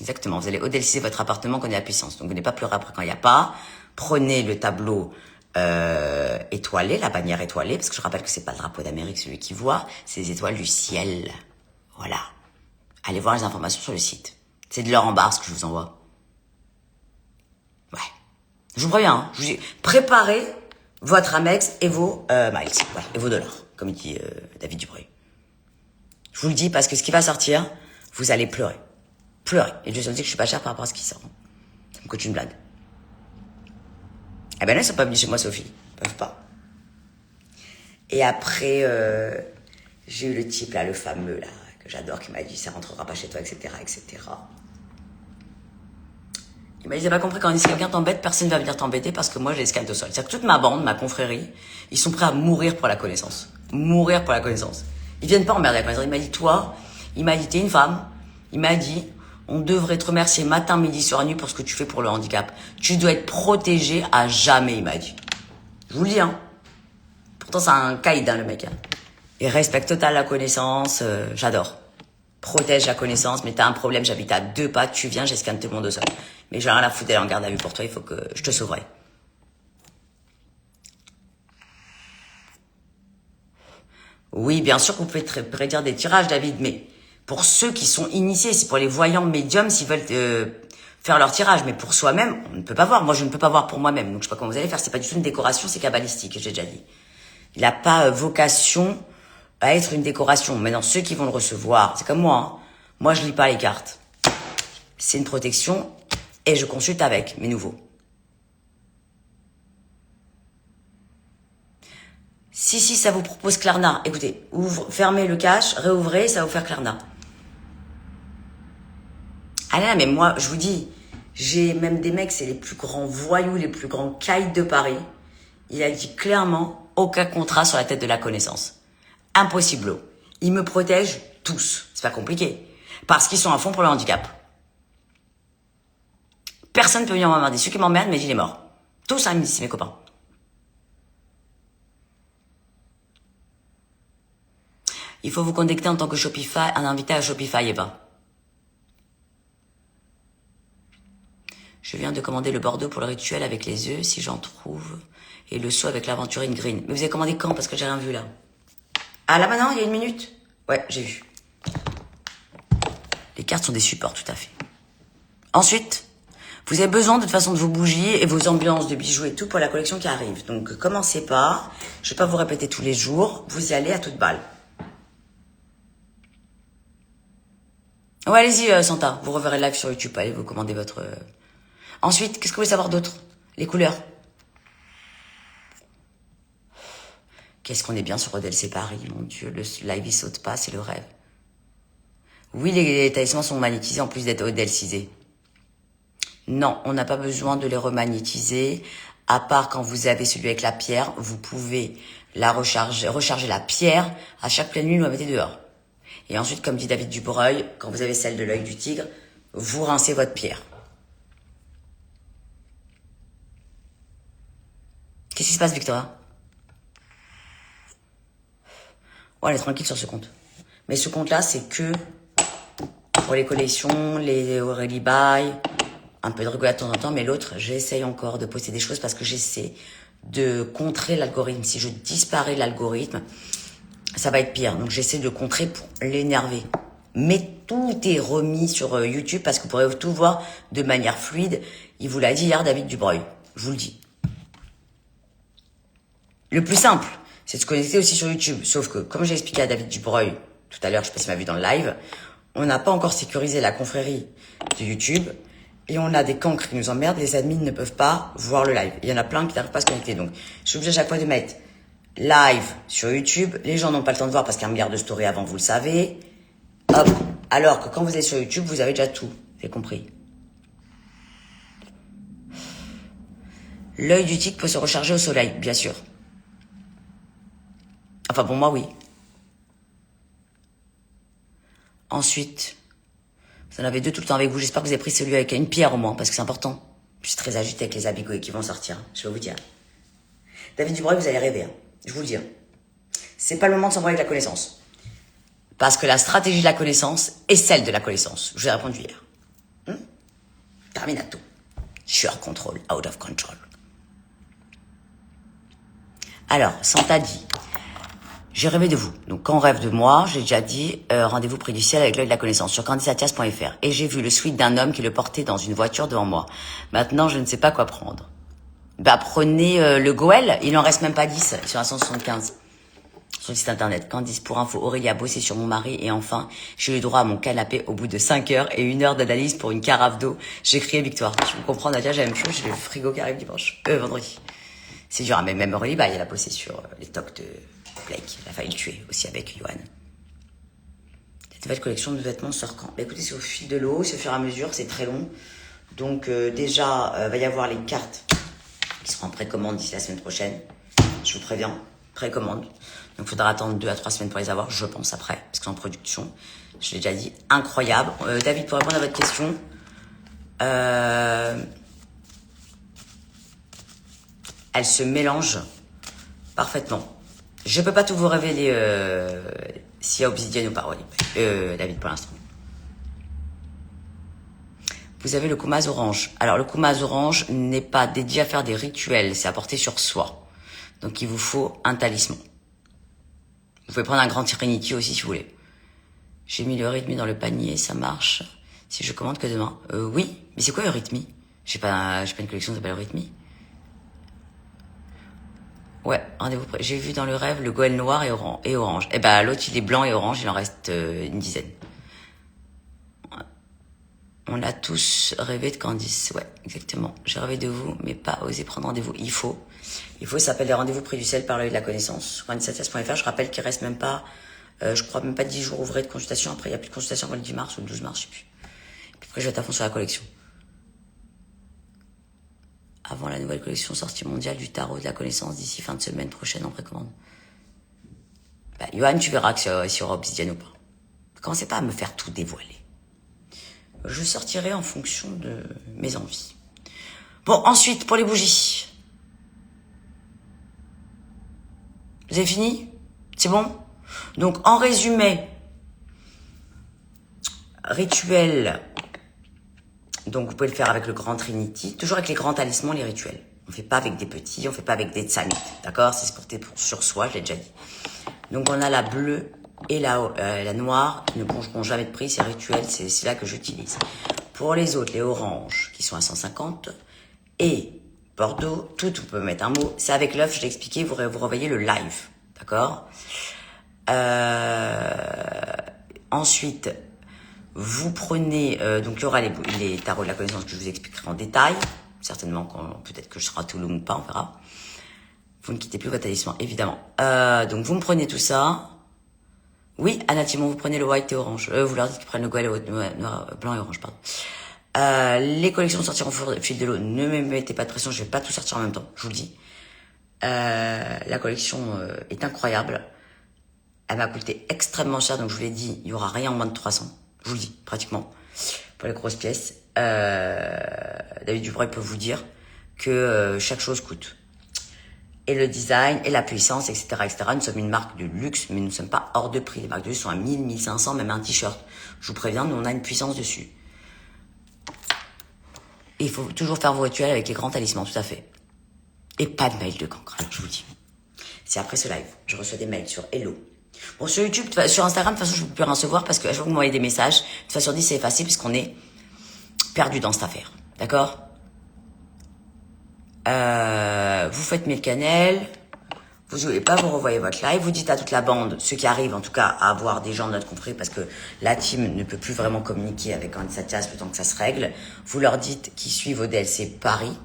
Speaker 1: Exactement. Vous allez odelliciser votre appartement quand il y a la puissance. Donc, vous n'allez pas pleurer après quand il n'y a pas. Prenez le tableau étoilé, la bannière étoilée, parce que je rappelle que c'est pas le drapeau d'Amérique, celui qui voit, c'est les étoiles du ciel. Voilà. Allez voir les informations sur le site. C'est de l'or en barre ce que je vous envoie. Ouais. Je vous préviens, hein, je vous dis, préparez votre Amex et vos miles, voilà, et vos dollars, comme il dit David Dubreuil. Je vous le dis parce que ce qui va sortir, vous allez pleurer. Pleurer. Et Dieu seul dit que je suis pas chère par rapport à ce qui sort. Ça me coûte une blague. Eh ben là, ils sont pas venus chez moi, Sophie. Ils peuvent pas. Et après, j'ai eu le type, là, le fameux, là, que j'adore, qui m'a dit, ça rentrera pas chez toi, etc., etc. Il m'a dit, t'as pas compris, quand si quelqu'un t'embête, personne ne va venir t'embêter parce que moi, j'ai l'escalade au sol. C'est-à-dire que toute ma bande, ma confrérie, ils sont prêts à mourir pour la connaissance. Mourir pour la connaissance. Ils viennent pas emmerder la connaissance. Il m'a dit, toi, il m'a dit, t'es une femme. Il m'a dit, on devrait te remercier matin, midi, soir, nuit pour ce que tu fais pour le handicap. Tu dois être protégé à jamais, il m'a dit. Je vous le dis, hein. Pourtant, c'est un caïd, hein, le mec. Hein. Et respecte total la connaissance, j'adore. Protège la connaissance, mais t'as un problème, j'habite à 2 pas, tu viens, j'escanne tout le monde au sol. Mais j'ai rien à foutre d'aller en garde à vue pour toi, il faut que je te sauverai. Oui, bien sûr que vous pouvez prédire des tirages, David, mais pour ceux qui sont initiés, c'est pour les voyants médiums s'ils veulent faire leur tirage. Mais pour soi-même, on ne peut pas voir. Moi, je ne peux pas voir pour moi-même. Donc, je sais pas comment vous allez faire. C'est pas du tout une décoration, c'est cabalistique, j'ai déjà dit. Il n'a pas vocation à être une décoration. Maintenant, ceux qui vont le recevoir, c'est comme moi. Hein. Moi, je lis pas les cartes. C'est une protection et je consulte avec mes nouveaux. Si, ça vous propose Klarna. Écoutez, fermez le cache, réouvrez, ça va vous faire Klarna. Ah là, mais moi, je vous dis, j'ai même des mecs, c'est les plus grands voyous, les plus grands caïds de Paris. Il a dit clairement, aucun contrat sur la tête de la connaissance. Impossible. Ils me protègent tous. C'est pas compliqué. Parce qu'ils sont à fond pour le handicap. Personne ne peut venir m'emmerder. Ceux qui m'emmerdent, mais il est mort. Tous, hein, c'est mes copains. Il faut vous connecter en tant que Shopify, un invité à Shopify, Eva. Je viens de commander le Bordeaux pour le rituel avec les œufs, si j'en trouve, et le saut avec l'aventurine green. Mais vous avez commandé quand? Parce que j'ai rien vu là. Ah là maintenant, il y a 1 minute? Ouais, j'ai vu. Les cartes sont des supports, tout à fait. Ensuite, vous avez besoin de toute façon de vos bougies et vos ambiances de bijoux et tout pour la collection qui arrive. Donc commencez pas, je vais pas vous répéter tous les jours, vous y allez à toute balle. Ouais, allez-y, Santa, vous reverrez le live sur YouTube, allez vous commander votre... Ensuite, qu'est-ce que vous voulez savoir d'autre? Les couleurs. Qu'est-ce qu'on est bien sur Odelcé Paris, mon Dieu, le live il saute pas, c'est le rêve. Oui, les talismans sont magnétisés en plus d'être odelcisés. Non, on n'a pas besoin de les remagnétiser, à part quand vous avez celui avec la pierre, vous pouvez la recharger la pierre, à chaque pleine lune, vous la mettez dehors. Et ensuite, comme dit David Dubreuil, quand vous avez celle de l'œil du tigre, vous rincez votre pierre. Qu'est-ce qui se passe, Victoria? Ouais, elle est tranquille sur ce compte. Mais ce compte-là, c'est que pour les collections, les Aurélie Buy, un peu de rigolade de temps en temps, mais l'autre, j'essaye encore de poster des choses parce que j'essaie de contrer l'algorithme. Si je disparais de l'algorithme, ça va être pire. Donc j'essaie de contrer pour l'énerver. Mais tout est remis sur YouTube parce que vous pourrez tout voir de manière fluide. Il vous l'a dit hier, David Dubreuil. Je vous le dis. Le plus simple, c'est de se connecter aussi sur YouTube. Sauf que, comme j'ai expliqué à David Dubreuil tout à l'heure, je sais pas s'il m'a vu dans le live, on n'a pas encore sécurisé la confrérie de YouTube. Et on a des cancres qui nous emmerdent, les admins ne peuvent pas voir le live. Il y en a plein qui n'arrivent pas à se connecter. Donc, je suis obligée à chaque fois de mettre live sur YouTube. Les gens n'ont pas le temps de voir parce qu'il y a un milliard de stories avant, vous le savez. Hop. Alors que quand vous êtes sur YouTube, vous avez déjà tout. Vous avez compris. L'œil du tigre peut se recharger au soleil, bien sûr. Enfin, pour moi, oui. Ensuite, vous en avez deux tout le temps avec vous. J'espère que vous avez pris celui avec une pierre au moins, parce que c'est important. Je suis très agitée avec les habits qui vont sortir. Je vais vous dire. David Dubreuil, vous allez rêver. Hein. Je vous le dis. Hein. C'est pas le moment de s'embrouiller avec la connaissance. Parce que la stratégie de la connaissance est celle de la connaissance. Je vous ai répondu hier. Terminato. Sur control, out of control. Alors, Santa dit, j'ai rêvé de vous. Donc, quand on rêve de moi, j'ai déjà dit, rendez-vous près du ciel avec l'œil de la connaissance sur candisatias.fr. Et j'ai vu le sweat d'un homme qui le portait dans une voiture devant moi. Maintenant, je ne sais pas quoi prendre. Bah, prenez le Goël. Il en reste même pas 10 sur 175. Sur le site internet. Candice, pour info, Aurélie a bossé sur mon mari. Et enfin, j'ai eu droit à mon canapé au bout de 5 heures et 1 heure d'analyse pour une carafe d'eau. J'ai crié victoire. Je vous comprends, Nadia, j'ai la même chose. J'ai le frigo qui arrive dimanche. Vendredi. C'est dur, mais même Aurélie, bah, elle a bossé sur les tocs de Blake. Elle a failli le tuer aussi avec Johan. La nouvelle collection de vêtements sort quand? Bah, écoutez, c'est au fil de l'eau, c'est au fur et à mesure, c'est très long. Donc déjà, va y avoir les cartes qui seront en précommande d'ici la semaine prochaine. Je vous préviens, précommande. Donc il faudra attendre 2 à 3 semaines pour les avoir, je pense, après, parce que c'est en production. Je l'ai déjà dit, incroyable. David, pour répondre à votre question, elle se mélange parfaitement. Je peux pas tout vous révéler s'il y a Obsidian ou pas, David, pour l'instant. Vous avez le Kumaz orange. Alors, le Kumaz orange n'est pas dédié à faire des rituels, c'est à porter sur soi. Donc, il vous faut un talisman. Vous pouvez prendre un grand Trinity aussi si vous voulez. J'ai mis le rythme dans le panier, ça marche. Si je commande que demain. Oui, mais c'est quoi le rythme? J'ai pas une collection qui s'appelle le rythme. Ouais, rendez-vous prêt. J'ai vu dans le rêve le Goël noir et orange. Eh ben, l'autre, il est blanc et orange, il en reste une dizaine. On a tous rêvé de Candice. Ouais, exactement. J'ai rêvé de vous, mais pas osé prendre rendez-vous. Il faut, ça s'appelle les rendez-vous près du ciel par l'œil de la connaissance. Candisatias.fr, je rappelle qu'il reste même pas, je crois même pas 10 jours ouvrés de consultation. Après, il n'y a plus de consultation avant le 10 mars ou le 12 mars, je sais plus. Et puis après, je vais être à fond sur la collection. Avant la nouvelle collection sortie mondiale du tarot de la connaissance d'ici fin de semaine prochaine en précommande. Bah, Johan, tu verras que s'il y aura Obsidian ou pas. Commencez pas à me faire tout dévoiler. Je sortirai en fonction de mes envies. Bon, ensuite, pour les bougies. Vous avez fini? C'est bon? Donc, en résumé, rituel. Donc, vous pouvez le faire avec le grand Trinity. Toujours avec les grands talismans, les rituels. On ne fait pas avec des petits, on ne fait pas avec des tsamites. D'accord? C'est porté sur soi, je l'ai déjà dit. Donc, on a la bleue et la noire. Ils ne broncheront jamais de prix. C'est rituel, c'est là que j'utilise. Pour les autres, les oranges, qui sont à 150. Et Bordeaux, tout, on peut mettre un mot. C'est avec l'œuf, je l'ai expliqué, vous revoyez le live. D'accord? Ensuite, vous prenez, donc il y aura les tarots de la connaissance que je vous expliquerai en détail. Certainement, peut-être que je serai à Toulouse ou pas, on verra. Vous ne quittez plus votre talisman, évidemment. Donc vous me prenez tout ça. Oui, Anna Timon, vous prenez le white et orange. Vous leur dites qu'ils prennent le goël blanc et orange, pardon. Les collections sortiront au fil de l'eau. Ne me mettez pas de pression, je vais pas tout sortir en même temps, je vous le dis. La collection est incroyable. Elle m'a coûté extrêmement cher, donc je vous l'ai dit, il y aura rien en moins de 300. Je vous le dis, pratiquement. Pour les grosses pièces. David Dubreuil peut vous dire que chaque chose coûte. Et le design, et la puissance, etc., etc. Nous sommes une marque de luxe, mais nous ne sommes pas hors de prix. Les marques de luxe sont à 1000, 1500, même un t-shirt. Je vous préviens, nous, on a une puissance dessus. Et il faut toujours faire vos rituels avec les grands talismans, tout à fait. Et pas de mail de cancre, alors je vous dis. C'est après ce live. Je reçois des mails sur Hello. Bon, sur YouTube, sur Instagram, de toute façon, je ne peux plus rien recevoir parce que à chaque fois que vous m'envoyez des messages, de toute façon, sur 10, c'est effacé puisqu'on est perdu dans cette affaire. D'accord? Vous faites 1000 cannelles. Vous n'oubliez pas, vous revoyez votre live. Vous dites à toute la bande, ceux qui arrivent en tout cas, à avoir des gens de notre confrérie parce que la team ne peut plus vraiment communiquer avec Candisatias le temps que ça se règle. Vous leur dites qu'ils suivent au DLC Paris.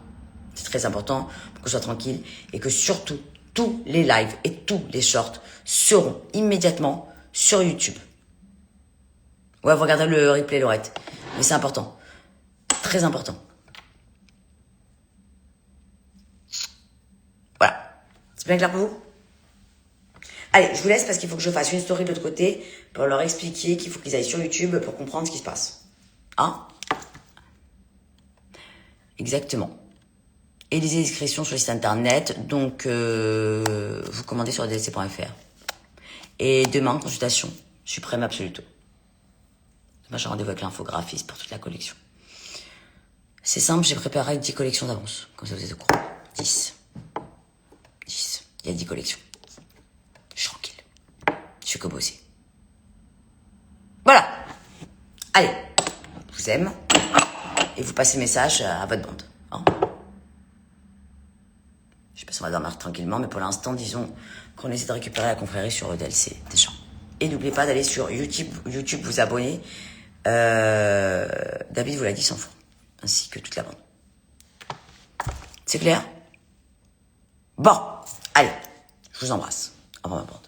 Speaker 1: C'est très important pour qu'on soit tranquille et que surtout, tous les lives et tous les shorts seront immédiatement sur YouTube. Ouais, vous regardez le replay, Laurette. Mais c'est important. Très important. Voilà. C'est bien clair pour vous? Allez, je vous laisse parce qu'il faut que je fasse une story de l'autre côté pour leur expliquer qu'il faut qu'ils aillent sur YouTube pour comprendre ce qui se passe. Hein? Exactement. Et les inscriptions sur le site internet, donc vous commandez sur dlc.fr. Et demain, consultation, suprême absoluto. Demain, j'ai rendez-vous avec l'infographiste pour toute la collection. C'est simple, j'ai préparé 10 collections d'avance, comme ça vous êtes au courant. 10. 10. Il y a 10 collections. Je suis tranquille. Je suis que bosser. Voilà. Allez, je vous aime. Et vous passez le message à votre bande. Hein, je sais pas si on va dormir tranquillement, mais pour l'instant, disons qu'on essaie de récupérer la confrérie sur EDLC déjà. Et n'oubliez pas d'aller sur YouTube vous abonner. David vous l'a dit 100 fois, ainsi que toute la bande. C'est clair? Bon, allez, je vous embrasse. Au revoir ma bande.